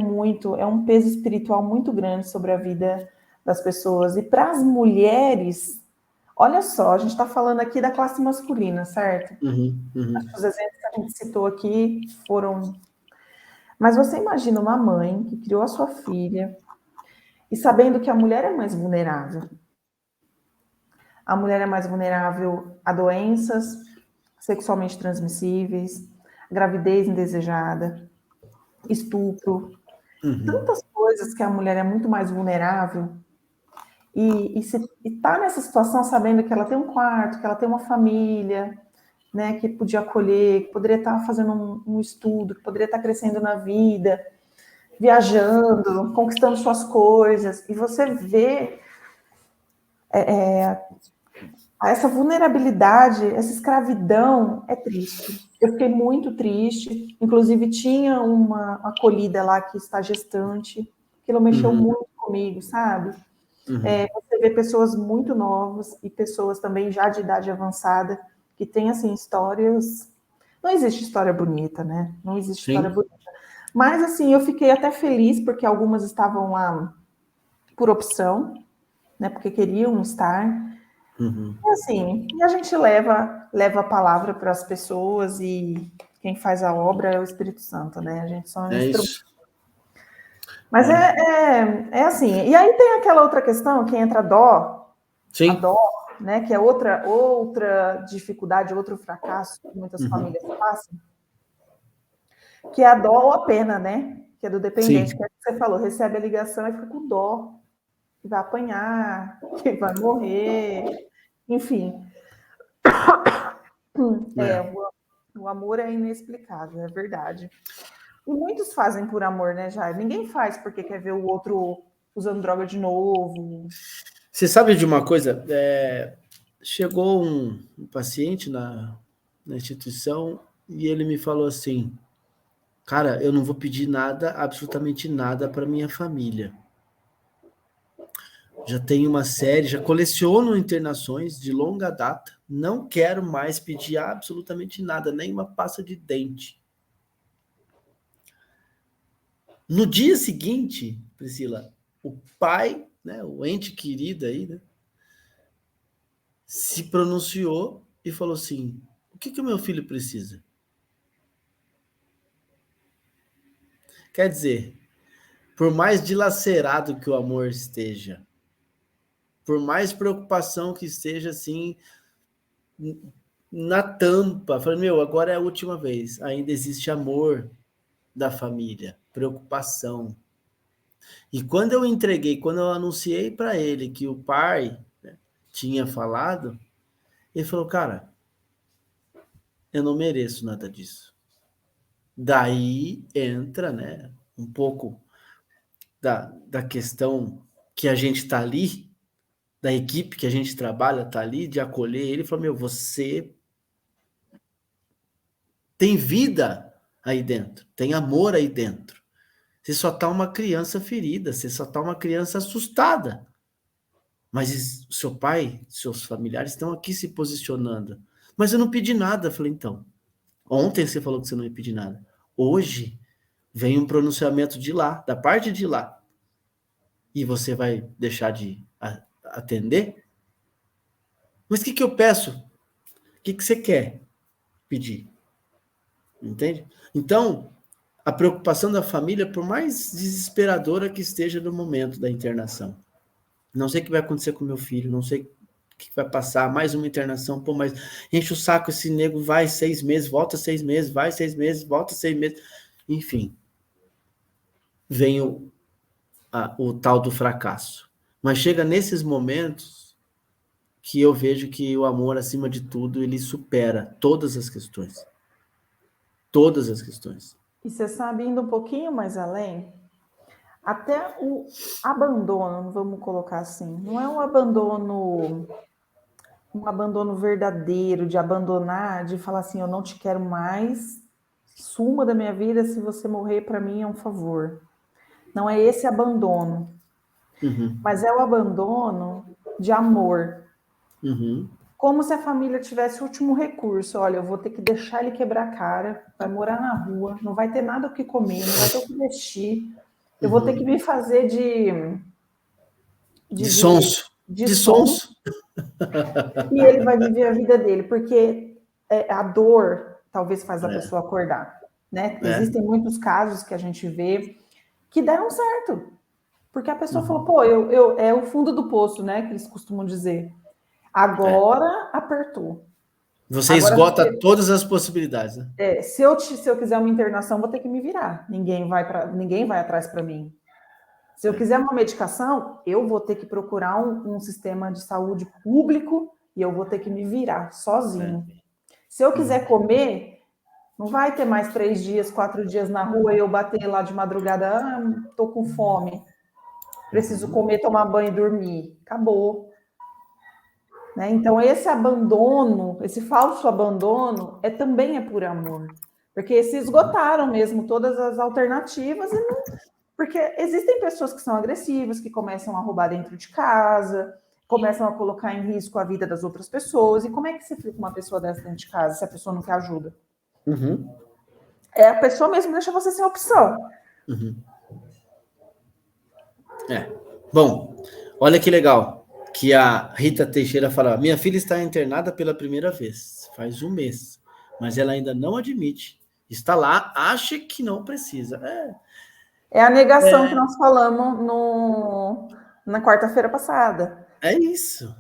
um peso espiritual muito grande sobre a vida das pessoas. E para as mulheres, olha só, a gente está falando aqui da classe masculina, certo? Acho que os exemplos que a gente citou aqui foram. Mas você imagina uma mãe que criou a sua filha e sabendo que a mulher é mais vulnerável. A mulher é mais vulnerável a doenças sexualmente transmissíveis, gravidez indesejada, estupro, tantas coisas que a mulher é muito mais vulnerável. E tá nessa situação sabendo que ela tem um quarto, que ela tem uma família, né, que podia acolher, que poderia estar fazendo um estudo, que poderia estar crescendo na vida, viajando, conquistando suas coisas, e você vê essa vulnerabilidade, essa escravidão é triste. Eu fiquei muito triste. Inclusive, tinha uma acolhida lá que está gestante. Aquilo mexeu muito comigo, sabe? Você vê pessoas muito novas e pessoas também já de idade avançada que têm, assim, histórias... Não existe história bonita, né? Não existe história bonita. Mas, assim, eu fiquei até feliz porque algumas estavam lá por opção, né? Porque queriam estar... E assim, e a gente leva a palavra para as pessoas e quem faz a obra é o Espírito Santo, né? A gente só é um instrumento. Isso. Mas é assim. E aí tem aquela outra questão que entra a dó, né? Que é outra dificuldade, outro fracasso que muitas famílias passam, que é a dó ou a pena, né? Que é do dependente, que é o que você falou, recebe a ligação e fica com dó, que vai apanhar, que vai morrer, enfim. O amor é inexplicável, é verdade. E muitos fazem por amor, né, Jair? Ninguém faz porque quer ver o outro usando droga de novo. Você sabe de uma coisa? Chegou um paciente na instituição e ele me falou assim: cara, eu não vou pedir nada, absolutamente nada para minha família. Já tenho uma série, já coleciono internações de longa data. Não quero mais pedir absolutamente nada, nem uma pasta de dente. No dia seguinte, Priscila, o pai, né, o ente querido aí, né, se pronunciou e falou assim: o que o meu filho precisa? Quer dizer, por mais dilacerado que o amor esteja, por mais preocupação que esteja assim na tampa, falei, meu, agora é a última vez. Ainda existe amor da família, preocupação. E quando eu entreguei, quando eu anunciei para ele que o pai, né, tinha falado, ele falou, cara, eu não mereço nada disso. Daí entra, né, um pouco da questão que a gente está ali, da equipe que a gente trabalha, está ali, de acolher ele, falou, meu, você tem vida aí dentro, tem amor aí dentro. Você só está uma criança ferida, você só está uma criança assustada. Mas o seu pai, seus familiares estão aqui se posicionando. Mas eu não pedi nada. Eu falei, então, ontem você falou que você não ia pedir nada. Hoje vem um pronunciamento de lá, da parte de lá. E você vai deixar de atender? Mas o que eu peço? O que você quer pedir? Entende? Então, a preocupação da família, por mais desesperadora que esteja no momento da internação. Não sei o que vai acontecer com meu filho, não sei o que vai passar, mais uma internação, pô, mas enche o saco esse nego, vai 6 meses, volta 6 meses, vai 6 meses, volta 6 meses. Enfim, vem o tal do fracasso. Mas chega nesses momentos que eu vejo que o amor, acima de tudo, ele supera todas as questões. Todas as questões. E você sabe, indo um pouquinho mais além, até o abandono, vamos colocar assim, não é um abandono verdadeiro, de abandonar, de falar assim, eu não te quero mais, suma da minha vida, se você morrer, para mim é um favor. Não é esse abandono, mas é o abandono de amor. Como se a família tivesse o último recurso. Olha, eu vou ter que deixar ele quebrar a cara, vai morar na rua, não vai ter nada o que comer, não vai ter o que vestir. Eu vou ter que me fazer de sonso. De sonso. E ele vai viver a vida dele, porque a dor talvez faz a pessoa acordar. Né? Existem muitos casos que a gente vê que deram certo. Porque a pessoa falou, pô, é o fundo do poço, né? Que eles costumam dizer. Agora apertou. Você esgota todas as possibilidades. Né? Se eu quiser uma internação, vou ter que me virar. Ninguém vai atrás para mim. Se eu quiser uma medicação, eu vou ter que procurar um sistema de saúde público e eu vou ter que me virar sozinho. Se eu quiser comer, não vai ter mais 3 dias, 4 dias na rua e eu bater lá de madrugada, tô com fome, preciso comer, tomar banho e dormir. Acabou. Né? Então, esse abandono, esse falso abandono, também é por amor. Porque se esgotaram mesmo todas as alternativas, porque existem pessoas que são agressivas, que começam a roubar dentro de casa, começam a colocar em risco a vida das outras pessoas. E como é que você fica com uma pessoa dessa dentro de casa se a pessoa não quer ajuda? A pessoa mesmo deixa você sem opção. Bom, olha que legal. Que a Rita Teixeira fala, minha filha está internada pela primeira vez, faz 1 mês, mas ela ainda não admite, está lá, acha que não precisa. É a negação que nós falamos na quarta-feira passada. É isso.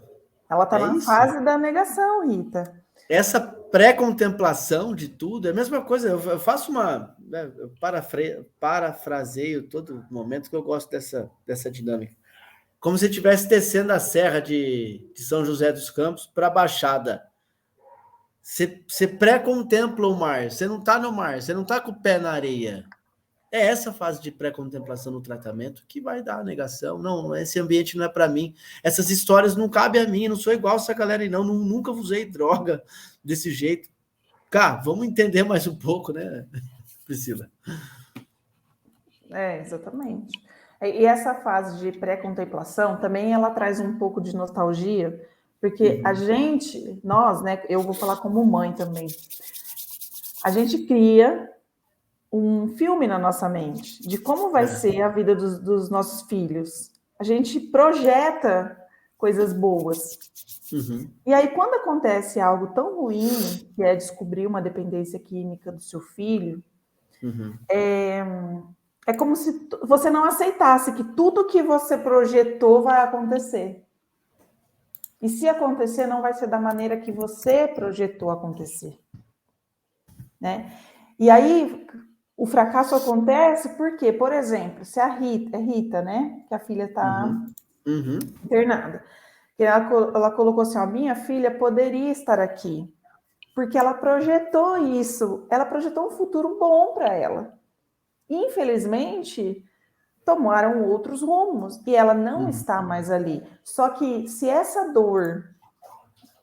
Ela está na fase da negação, Rita. Essa pré-contemplação de tudo, é a mesma coisa, eu faço eu parafraseio todo momento que eu gosto dessa dinâmica. Como se estivesse descendo a serra de São José dos Campos para a Baixada. Você pré-contempla o mar, você não está no mar, você não está com o pé na areia. É essa fase de pré-contemplação no tratamento que vai dar a negação. Não, esse ambiente não é para mim. Essas histórias não cabem a mim, eu não sou igual essa galera aí, não. Nunca usei droga desse jeito. Cara, vamos entender mais um pouco, né? Priscila. Exatamente. E essa fase de pré-contemplação também ela traz um pouco de nostalgia, porque a gente, nós, né, eu vou falar como mãe também, a gente cria um filme na nossa mente de como vai ser a vida dos nossos filhos. A gente projeta coisas boas. E aí, quando acontece algo tão ruim, que é descobrir uma dependência química do seu filho, é como se você não aceitasse que tudo que você projetou vai acontecer. E se acontecer, não vai ser da maneira que você projetou acontecer. Né? E aí, o fracasso acontece porque, por exemplo, se a Rita, né? Que a filha está internada. Ela colocou assim, a minha filha poderia estar aqui, porque ela projetou isso, ela projetou um futuro bom para ela. Infelizmente, tomaram outros rumos, e ela não está mais ali. Só que se essa dor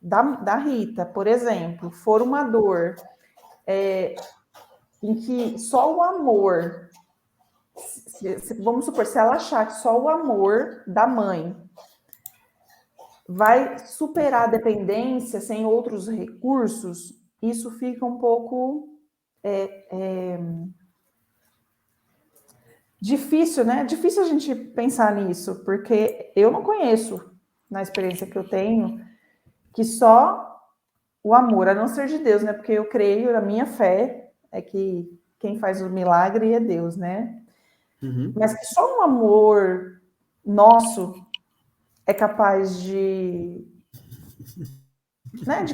da Rita, por exemplo, for uma dor em que só o amor, vamos supor, se ela achar que só o amor da mãe vai superar a dependência sem outros recursos, isso fica um pouco difícil, né? Difícil a gente pensar nisso, porque eu não conheço, na experiência que eu tenho, que só o amor, a não ser de Deus, né? Porque eu creio, a minha fé é que quem faz o milagre é Deus, né? Mas que só um amor nosso é capaz de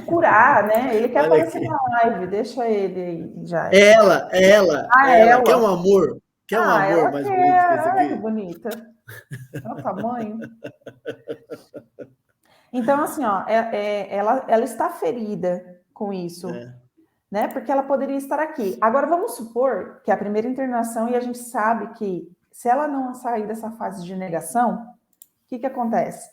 curar, né? Ele quer aparecer na live, deixa ele aí já. Ela. Ela. Quer um amor? Quer um amor ela mais quer. bonito que esse aqui? Olha que bonita. Olha o tamanho. Então, assim, ó, ela está ferida com isso, né? Porque ela poderia estar aqui. Agora, vamos supor que a primeira internação, e a gente sabe que se ela não sair dessa fase de negação, o que acontece?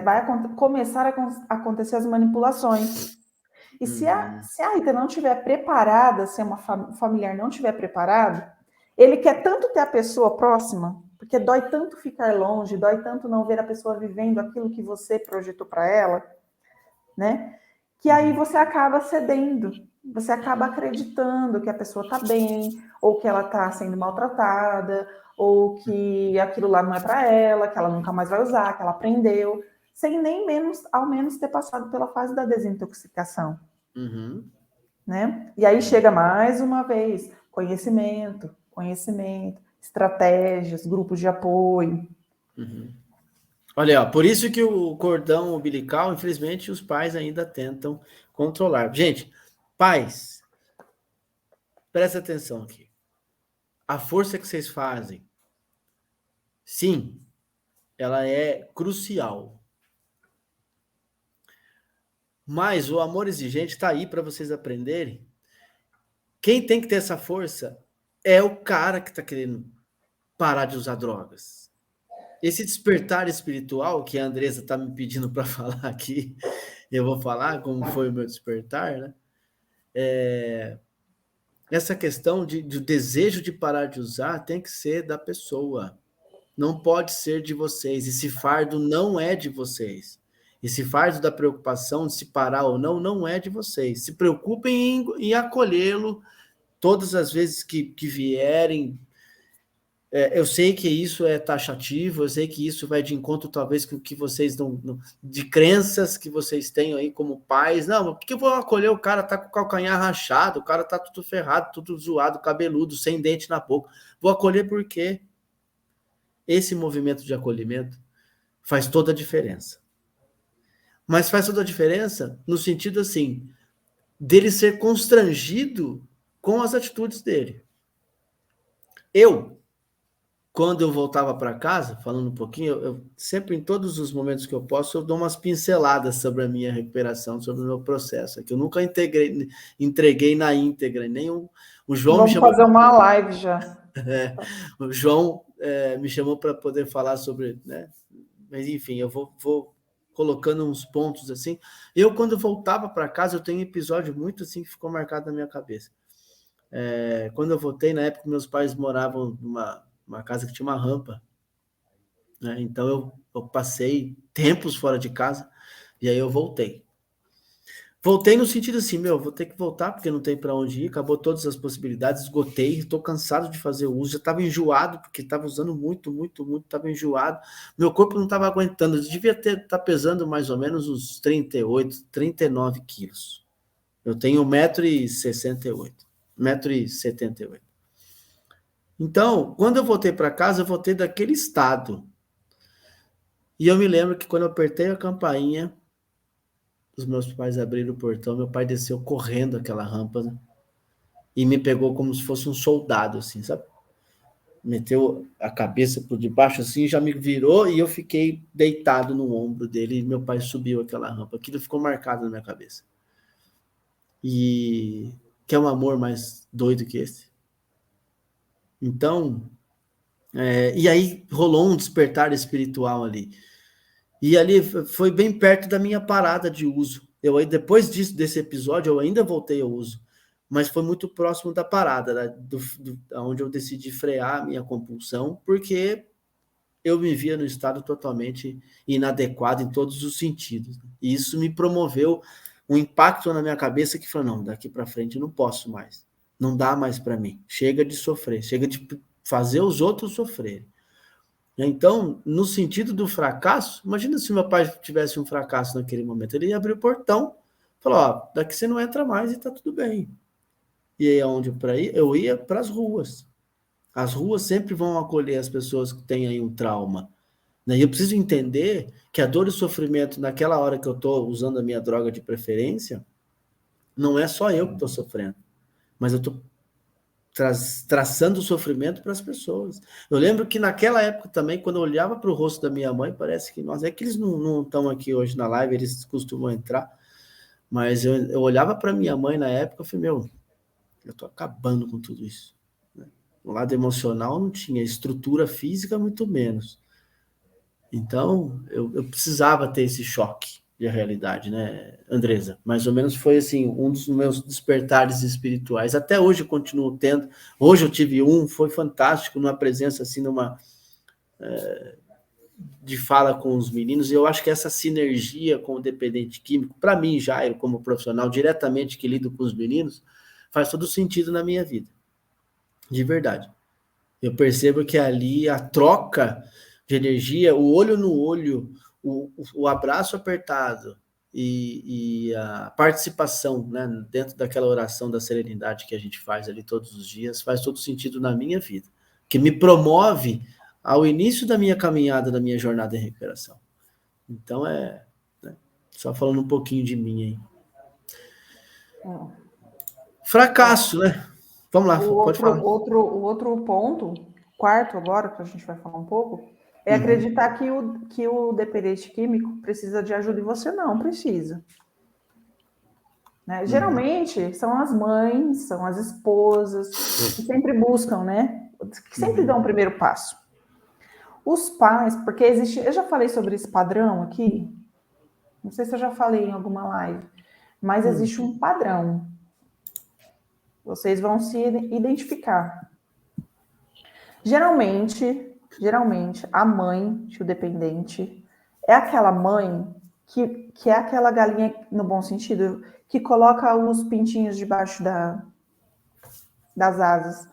Vai começar a acontecer as manipulações. E se a Rita não estiver preparada, se uma familiar não estiver preparado, ele quer tanto ter a pessoa próxima, porque dói tanto ficar longe, dói tanto não ver a pessoa vivendo aquilo que você projetou para ela, né? Que aí você acaba cedendo, você acaba acreditando que a pessoa está bem, ou que ela está sendo maltratada, ou que aquilo lá não é para ela, que ela nunca mais vai usar, que ela aprendeu, sem nem ao menos ter passado pela fase da desintoxicação. Né? E aí chega mais uma vez, conhecimento, estratégias, grupos de apoio. Olha, ó, por isso que o cordão umbilical, infelizmente, os pais ainda tentam controlar. Gente, pais, presta atenção aqui. A força que vocês fazem, sim, ela é crucial. Mas o amor exigente está aí para vocês aprenderem. Quem tem que ter essa força é o cara que está querendo parar de usar drogas. Esse despertar espiritual que a Andressa está me pedindo para falar aqui, eu vou falar como foi o meu despertar, né? Essa questão de desejo de parar de usar tem que ser da pessoa. Não pode ser de vocês. Esse fardo não é de vocês. Esse fardo da preocupação de se parar ou não, não é de vocês. Se preocupem em acolhê-lo todas as vezes que vierem. Eu sei que isso é taxativo, eu sei que isso vai de encontro, talvez, com o que vocês de crenças que vocês tenham aí como pais. Não, mas por que eu vou acolher o cara tá com o calcanhar rachado, o cara tá tudo ferrado, tudo zoado, cabeludo, sem dente na boca. Vou acolher por quê? Esse movimento de acolhimento faz toda a diferença. Mas faz toda a diferença no sentido, assim, dele ser constrangido com as atitudes dele. Quando eu voltava para casa, falando um pouquinho, eu sempre, em todos os momentos que eu posso, eu dou umas pinceladas sobre a minha recuperação, sobre o meu processo. Que eu nunca entreguei na íntegra, nem o João Vamos me chamou... fazer uma live já. O João me chamou para poder falar sobre... Né? Mas, enfim, eu vou colocando uns pontos assim. Quando eu voltava para casa, eu tenho um episódio muito assim que ficou marcado na minha cabeça. Quando eu voltei, na época, meus pais moravam numa casa que tinha uma rampa, né? Então eu passei tempos fora de casa e aí eu voltei. Voltei no sentido assim, vou ter que voltar porque não tem para onde ir, acabou todas as possibilidades, esgotei, estou cansado de fazer o uso, já estava enjoado, porque estava usando muito, estava enjoado, meu corpo não estava aguentando, eu devia estar pesando mais ou menos uns 38, 39 quilos. Eu tenho 1,68 m, 1,78 m. Então, quando eu voltei para casa, eu voltei daquele estado. E eu me lembro que quando eu apertei a campainha, os meus pais abriram o portão, meu pai desceu correndo aquela rampa, né? E me pegou como se fosse um soldado, assim, sabe? Meteu a cabeça por debaixo, assim, já me virou e eu fiquei deitado no ombro dele e meu pai subiu aquela rampa. Aquilo ficou marcado na minha cabeça. E quer um amor mais doido que esse? Então, e aí rolou um despertar espiritual ali. E ali foi bem perto da minha parada de uso. Depois desse episódio, eu ainda voltei ao uso, mas foi muito próximo da parada, né? Onde eu decidi frear a minha compulsão, porque eu me via no estado totalmente inadequado em todos os sentidos. E isso me promoveu um impacto na minha cabeça que falou, não, daqui para frente eu não posso mais. Não dá mais para mim. Chega de sofrer, chega de fazer os outros sofrerem. Então, no sentido do fracasso, imagina se meu pai tivesse um fracasso naquele momento. Ele ia abrir o portão, falou, ó, daqui você não entra mais e tá tudo bem. E aí, aonde para ir? Eu ia para as ruas. As ruas sempre vão acolher as pessoas que têm aí um trauma. E eu preciso entender que a dor e o sofrimento naquela hora que eu estou usando a minha droga de preferência, não é só eu que estou sofrendo, mas eu estou traçando o sofrimento para as pessoas. Eu lembro que naquela época também, quando eu olhava para o rosto da minha mãe, parece que, nossa, é que eles não estão aqui hoje na live, eles costumam entrar, mas eu olhava para minha mãe na época e falei, eu estou acabando com tudo isso. O lado emocional não tinha, estrutura física muito menos. Então, eu precisava ter esse choque de realidade, né, Andresa? Mais ou menos foi, assim, um dos meus despertares espirituais. Até hoje eu continuo tendo. Hoje eu tive foi fantástico, numa presença, assim, de fala com os meninos. E eu acho que essa sinergia com o dependente químico, para mim, Jairo, como profissional, diretamente que lido com os meninos, faz todo sentido na minha vida. De verdade. Eu percebo que ali a troca de energia, o olho no olho, o abraço apertado e a participação, né, dentro daquela oração da serenidade que a gente faz ali todos os dias, faz todo sentido na minha vida, que me promove ao início da minha caminhada, da minha jornada em recuperação. Então, né, só falando um pouquinho de mim aí. Fracasso, né? Vamos lá, pode falar. O outro ponto, quarto agora, que a gente vai falar um pouco, é acreditar que o dependente químico precisa de ajuda e você não precisa. Né? Geralmente, são as mães, são as esposas, que sempre buscam, né? Que sempre dão o primeiro passo. Os pais, porque existe... Eu já falei sobre esse padrão aqui, não sei se eu já falei em alguma live, mas existe um padrão. Vocês vão se identificar. Geralmente, a mãe do dependente é aquela mãe que é aquela galinha, no bom sentido, que coloca os pintinhos debaixo das asas.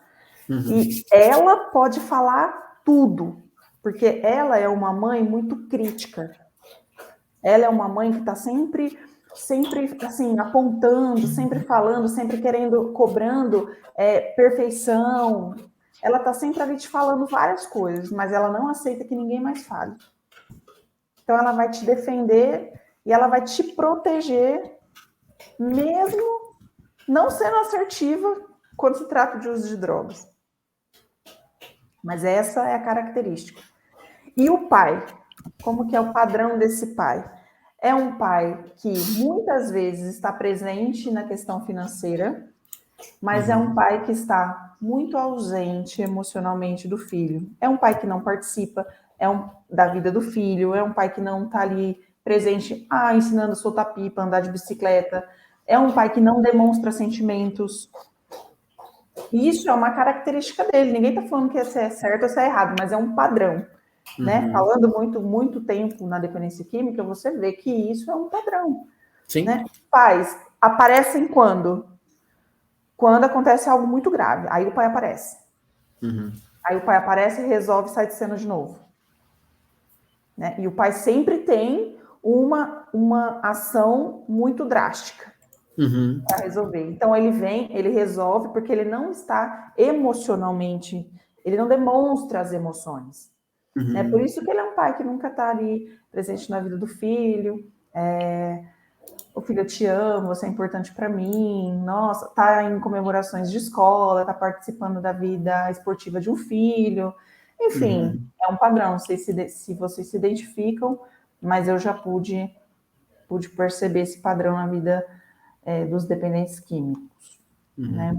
E ela pode falar tudo, porque ela é uma mãe muito crítica. Ela é uma mãe que está sempre assim, apontando, sempre falando, sempre querendo, cobrando perfeição. Ela está sempre ali te falando várias coisas, mas ela não aceita que ninguém mais fale. Então ela vai te defender e ela vai te proteger, mesmo não sendo assertiva quando se trata de uso de drogas. Mas essa é a característica. E o pai? Como que é o padrão desse pai? É um pai que muitas vezes está presente na questão financeira, mas é um pai que está muito ausente emocionalmente do filho. É um pai que não participa da vida do filho, é um pai que não está ali presente, ensinando a soltar pipa, andar de bicicleta. É um pai que não demonstra sentimentos. Isso é uma característica dele. Ninguém está falando que esse é certo ou se é errado, mas é um padrão. Né? Falando muito tempo na dependência química, você vê que isso é um padrão. Sim. Né? Pais aparecem quando? Quando acontece algo muito grave. Aí o pai aparece. Aí o pai aparece e resolve sair de cena de novo. Né? E o pai sempre tem uma ação muito drástica para resolver. Então ele vem, ele resolve, porque ele não está emocionalmente, ele não demonstra as emoções. Né? Por isso que ele é um pai que nunca está ali presente na vida do filho. O filho, eu te amo, você é importante para mim. Nossa, tá em comemorações de escola, tá participando da vida esportiva de um filho. Enfim, é um padrão. Não sei se vocês se identificam, mas eu já pude perceber esse padrão na vida dos dependentes químicos. Né?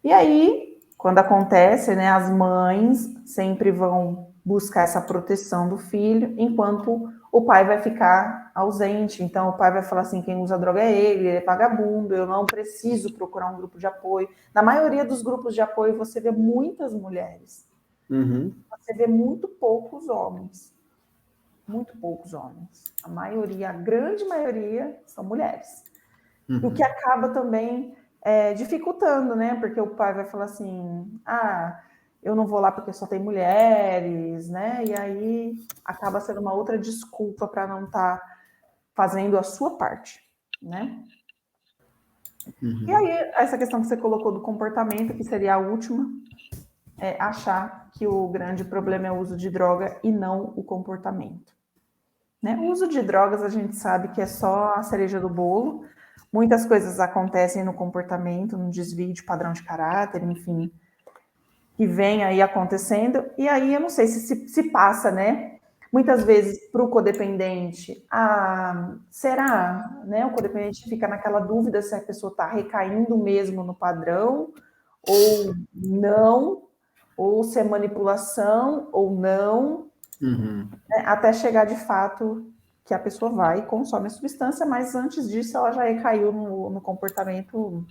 E aí, quando acontece, né, as mães sempre vão buscar essa proteção do filho, enquanto o pai vai ficar ausente. Então, o pai vai falar assim, quem usa droga é ele é vagabundo, eu não preciso procurar um grupo de apoio. Na maioria dos grupos de apoio, você vê muitas mulheres. Você vê muito poucos homens. Muito poucos homens. A maioria, a grande maioria, são mulheres. O que acaba também dificultando, né? Porque o pai vai falar assim, eu não vou lá porque só tem mulheres, né? E aí acaba sendo uma outra desculpa para não estar fazendo a sua parte, né? E aí, essa questão que você colocou do comportamento, que seria a última, é achar que o grande problema é o uso de droga e não o comportamento. Né? O uso de drogas, a gente sabe que é só a cereja do bolo. Muitas coisas acontecem no comportamento, no desvio de padrão de caráter, enfim, que vem aí acontecendo. E aí, eu não sei se passa, né? Muitas vezes para o codependente, será? Né? O codependente fica naquela dúvida se a pessoa está recaindo mesmo no padrão ou não, ou se é manipulação ou não, né? Até chegar de fato que a pessoa vai e consome a substância, mas antes disso ela já recaiu no comportamento.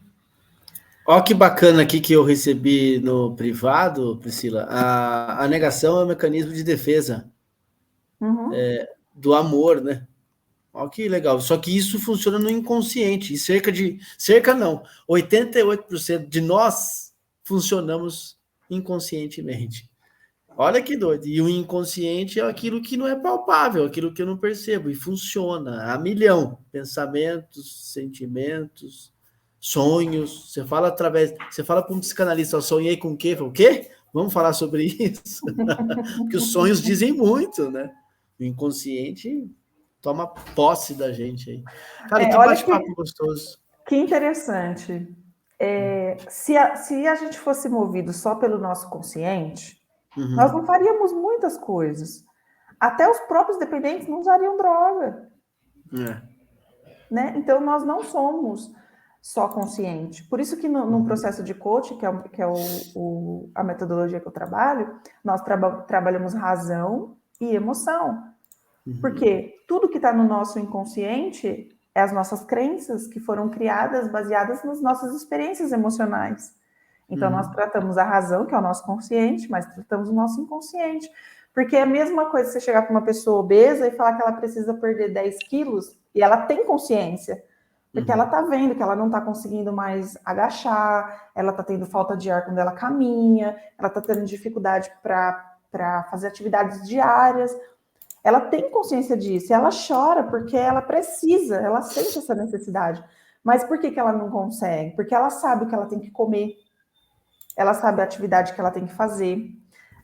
Ó, que bacana aqui que eu recebi no privado, Priscila. A negação é um mecanismo de defesa do amor, né? Ó, que legal. Só que isso funciona no inconsciente. E cerca não, 88% de nós funcionamos inconscientemente. Olha que doido. E o inconsciente é aquilo que não é palpável, aquilo que eu não percebo. E funciona a milhão. Pensamentos, sentimentos, sonhos. Você fala para um psicanalista, eu sonhei com o quê? O quê? Vamos falar sobre isso? Porque os sonhos dizem muito, né? O inconsciente toma posse da gente aí. Cara, que Olha bate-papo gostoso. que interessante. Se a gente fosse movido só pelo nosso consciente, nós não faríamos muitas coisas. Até os próprios dependentes não usariam droga. Né? Então, nós não somos só consciente. Por isso que no processo de coaching, que é a metodologia que eu trabalho, nós trabalhamos razão e emoção. Porque tudo que está no nosso inconsciente é as nossas crenças que foram criadas baseadas nas nossas experiências emocionais. Então, nós tratamos a razão, que é o nosso consciente, mas tratamos o nosso inconsciente. Porque é a mesma coisa você chegar para uma pessoa obesa e falar que ela precisa perder 10 quilos, e ela tem consciência. Porque ela está vendo que ela não está conseguindo mais agachar, ela está tendo falta de ar quando ela caminha, ela está tendo dificuldade para fazer atividades diárias. Ela tem consciência disso, ela chora porque ela precisa, ela sente essa necessidade. Mas por que ela não consegue? Porque ela sabe o que ela tem que comer, ela sabe a atividade que ela tem que fazer,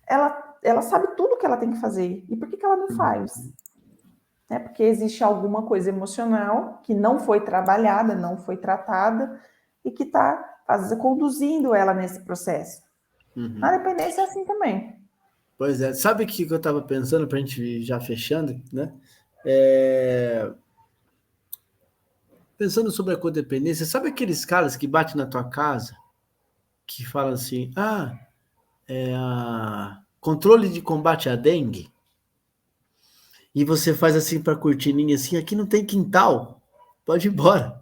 ela sabe tudo que ela tem que fazer. E por que ela não faz? É porque existe alguma coisa emocional que não foi trabalhada, não foi tratada e que está conduzindo ela nesse processo. Na dependência é assim também. Pois é. Sabe o que eu estava pensando para a gente ir já fechando, né? Pensando sobre a codependência, sabe aqueles caras que batem na tua casa, que falam assim, controle de combate à dengue, e você faz assim para cortininha assim, aqui não tem quintal, pode ir embora.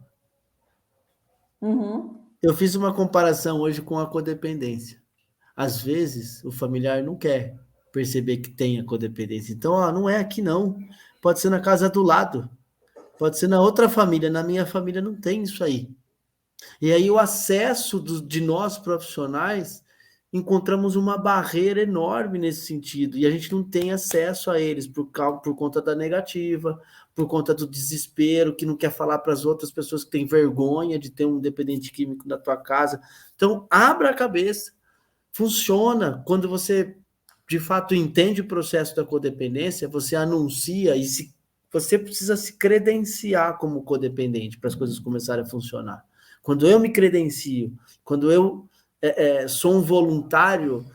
Eu fiz uma comparação hoje com a codependência. Às vezes, o familiar não quer perceber que tem a codependência. Então, não é aqui não. Pode ser na casa do lado. Pode ser na outra família. Na minha família não tem isso aí. E aí o acesso de nós profissionais encontramos uma barreira enorme nesse sentido, e a gente não tem acesso a eles por conta da negativa, por conta do desespero, que não quer falar para as outras pessoas que têm vergonha de ter um dependente químico na tua casa. Então, abra a cabeça. Funciona quando você, de fato, entende o processo da codependência, você anuncia e você precisa se credenciar como codependente para as coisas começarem a funcionar. Quando eu me credencio, quando eu sou um voluntário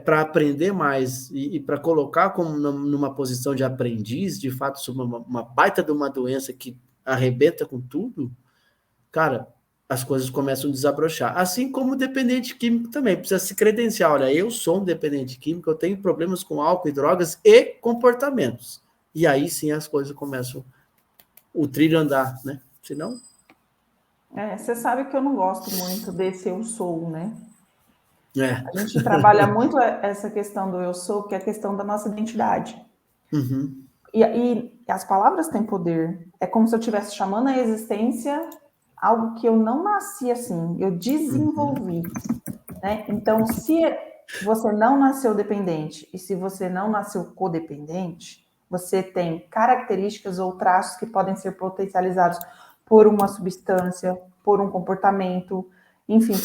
para aprender mais e para colocar como numa posição de aprendiz, de fato, sobre uma baita de uma doença que arrebenta com tudo, cara, as coisas começam a desabrochar. Assim como o dependente químico também, precisa se credenciar. Olha, eu sou um dependente químico, eu tenho problemas com álcool e drogas e comportamentos. E aí sim as coisas começam o trilho andar, né? Senão... Você sabe que eu não gosto muito desse eu sou, né? É. A gente trabalha muito essa questão do eu sou, que é a questão da nossa identidade. Uhum. E as palavras têm poder. É como se eu estivesse chamando a existência algo que eu não nasci assim, eu desenvolvi. Né? Então, se você não nasceu dependente e se você não nasceu codependente, você tem características ou traços que podem ser potencializados por uma substância, por um comportamento, enfim,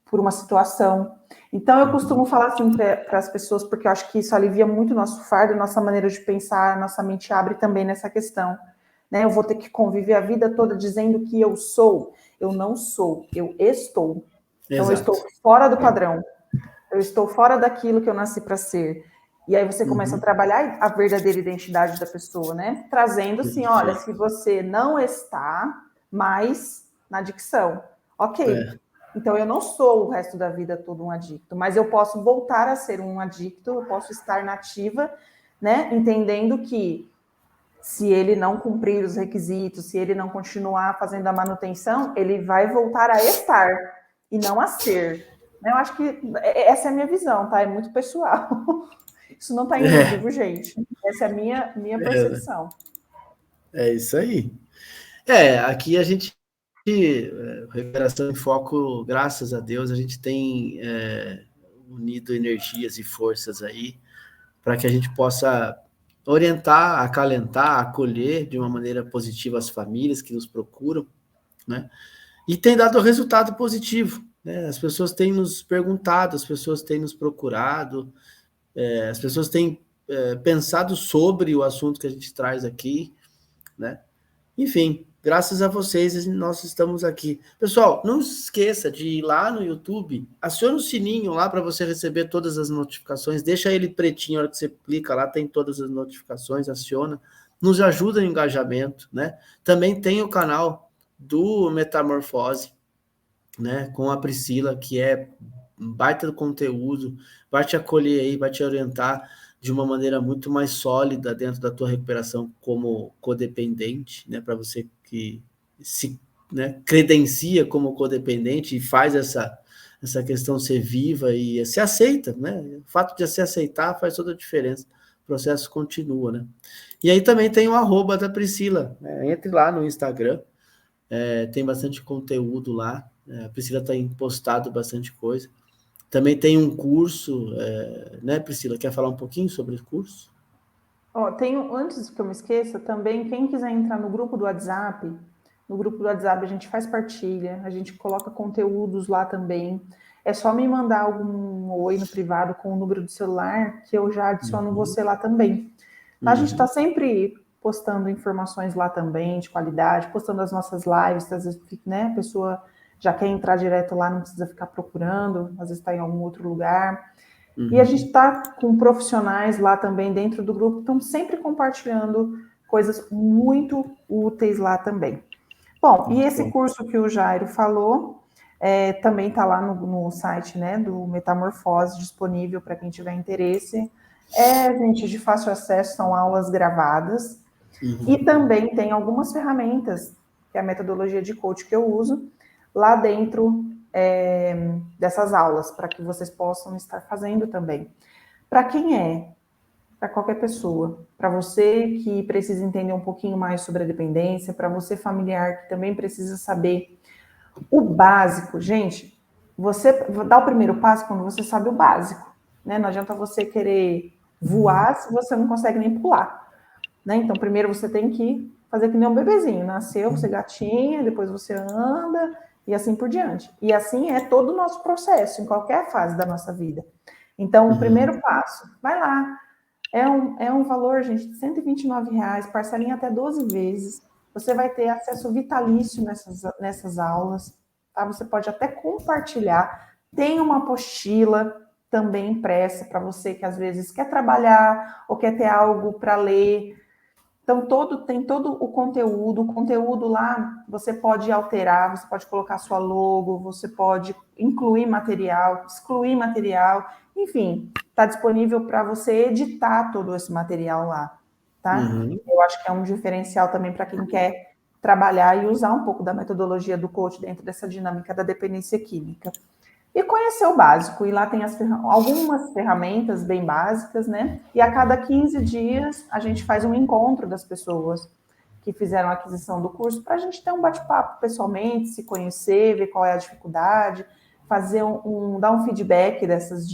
por uma situação. Então, eu costumo falar assim para as pessoas, porque eu acho que isso alivia muito o nosso fardo, nossa maneira de pensar, nossa mente abre também nessa questão. Né? Eu vou ter que conviver a vida toda dizendo que eu sou. Eu não sou, eu estou. Então, Exato. eu estou fora do padrão. Eu estou fora daquilo que eu nasci para ser. E aí você começa a trabalhar a verdadeira identidade da pessoa, né? Trazendo assim, olha, se você não está mais na dicção, ok. Então eu não sou o resto da vida todo um adicto, mas eu posso voltar a ser um adicto, eu posso estar nativa, né? Entendendo que se ele não cumprir os requisitos, se ele não continuar fazendo a manutenção, ele vai voltar a estar e não a ser. Eu acho que essa é a minha visão, tá? É muito pessoal. Isso não está em livro, gente. Essa é a minha percepção. É isso aí. Aqui a gente, Recuperação em Foco, graças a Deus, a gente tem unido energias e forças aí para que a gente possa orientar, acalentar, acolher de uma maneira positiva as famílias que nos procuram, né? E tem dado resultado positivo, né? As pessoas têm nos perguntado, as pessoas têm nos procurado, as pessoas têm pensado sobre o assunto que a gente traz aqui, né? Enfim, graças a vocês nós estamos aqui. Pessoal, não se esqueça de ir lá no YouTube, aciona o sininho lá para você receber todas as notificações, deixa ele pretinho, a hora que você clica lá, tem todas as notificações, aciona, nos ajuda no engajamento, né? Também tem o canal do Metamorfose, né, com a Priscila, que é um baita do conteúdo, vai te acolher aí, vai te orientar de uma maneira muito mais sólida dentro da tua recuperação como codependente, né, para você que se, né, credencia como codependente e faz essa questão ser viva e se aceita, né? O fato de se aceitar faz toda a diferença. O processo continua, né? E aí também tem o @ da Priscila, né? Entre lá no Instagram, tem bastante conteúdo lá. A Priscila tem postado bastante coisa. Também tem um curso, né, Priscila? Quer falar um pouquinho sobre o curso? Antes que eu me esqueça, também, quem quiser entrar no grupo do WhatsApp, a gente faz partilha, a gente coloca conteúdos lá também. É só me mandar algum oi no privado com o número do celular, que eu já adiciono você lá também. A gente está sempre postando informações lá também, de qualidade, postando as nossas lives, às vezes, né, a pessoa já quer entrar direto lá, não precisa ficar procurando, às vezes está em algum outro lugar. E a gente está com profissionais lá também dentro do grupo, estão sempre compartilhando coisas muito úteis lá também. Bom, e esse curso que o Jairo falou, também está lá no site, né, do Metamorfose, disponível para quem tiver interesse. Gente, de fácil acesso, são aulas gravadas. E também tem algumas ferramentas, que é a metodologia de coach que eu uso, lá dentro dessas aulas, para que vocês possam estar fazendo também. Para quem é? Para qualquer pessoa. Para você que precisa entender um pouquinho mais sobre a dependência, para você familiar que também precisa saber o básico. Gente, você dá o primeiro passo quando você sabe o básico, né? Não adianta você querer voar se você não consegue nem pular, né? Então, primeiro você tem que fazer que nem um bebezinho. Nasceu, você gatinha, depois você anda e assim por diante. E assim é todo o nosso processo, em qualquer fase da nossa vida. Então, o primeiro passo, vai lá. É um valor, gente, de R$129, parcelinha até 12 vezes. Você vai ter acesso vitalício nessas aulas, tá? Você pode até compartilhar. Tem uma apostila também impressa para você que às vezes quer trabalhar ou quer ter algo para ler. Então, tem todo o conteúdo lá você pode alterar, você pode colocar sua logo, você pode incluir material, excluir material, enfim, está disponível para você editar todo esse material lá, tá? Eu acho que é um diferencial também para quem quer trabalhar e usar um pouco da metodologia do coach dentro dessa dinâmica da dependência química. E conhecer o básico, e lá tem algumas ferramentas bem básicas, né? E a cada 15 dias a gente faz um encontro das pessoas que fizeram a aquisição do curso para a gente ter um bate-papo pessoalmente, se conhecer, ver qual é a dificuldade, fazer dar um feedback dessas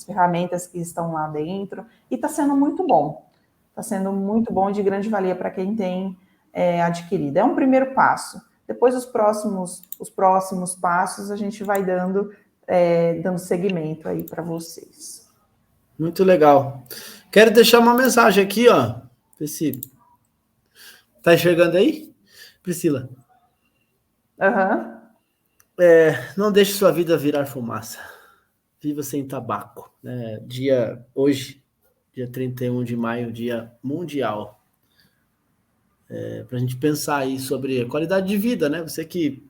ferramentas que estão lá dentro. E está sendo muito bom. Está sendo muito bom e de grande valia para quem tem adquirido. É um primeiro passo. Depois, os próximos passos, a gente vai dando seguimento aí para vocês. Muito legal. Quero deixar uma mensagem aqui, ó. Tá enxergando aí, Priscila? Uhum. Não deixe sua vida virar fumaça. Viva sem tabaco. Hoje, dia 31 de maio, dia mundial. Para a gente pensar aí sobre a qualidade de vida, né? Você que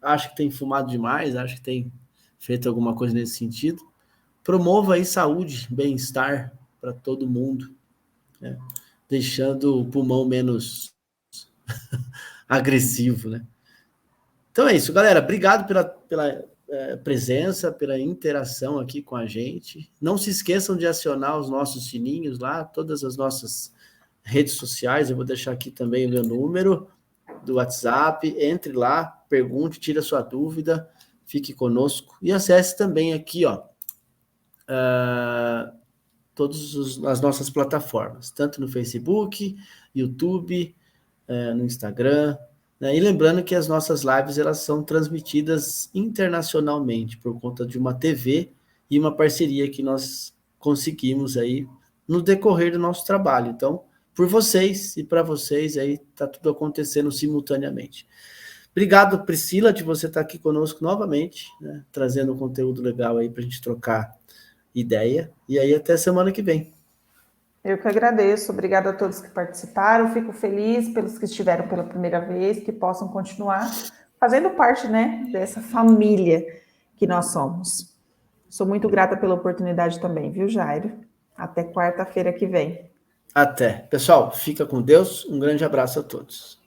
acha que tem fumado demais, acha que tem feito alguma coisa nesse sentido, promova aí saúde, bem-estar para todo mundo, né? Deixando o pulmão menos agressivo, né? Então é isso, galera. Obrigado pela presença, pela interação aqui com a gente. Não se esqueçam de acionar os nossos sininhos lá, todas as nossas redes sociais. Eu vou deixar aqui também o meu número do WhatsApp. Entre lá, pergunte, tire a sua dúvida, fique conosco. E acesse também aqui, ó, todas as nossas plataformas, tanto no Facebook, YouTube, no Instagram, né? E lembrando que as nossas lives elas são transmitidas internacionalmente por conta de uma TV e uma parceria que nós conseguimos aí no decorrer do nosso trabalho. Então, por vocês e para vocês aí tá tudo acontecendo simultaneamente. Obrigado, Priscila, de você estar aqui conosco novamente, né? Trazendo um conteúdo legal aí para a gente trocar ideia. E aí até semana que vem. Eu que agradeço, obrigada a todos que participaram, fico feliz pelos que estiveram pela primeira vez, que possam continuar fazendo parte, né, dessa família que nós somos. Sou muito grata pela oportunidade também, viu, Jairo? Até quarta-feira que vem. Até. Pessoal, fica com Deus, um grande abraço a todos.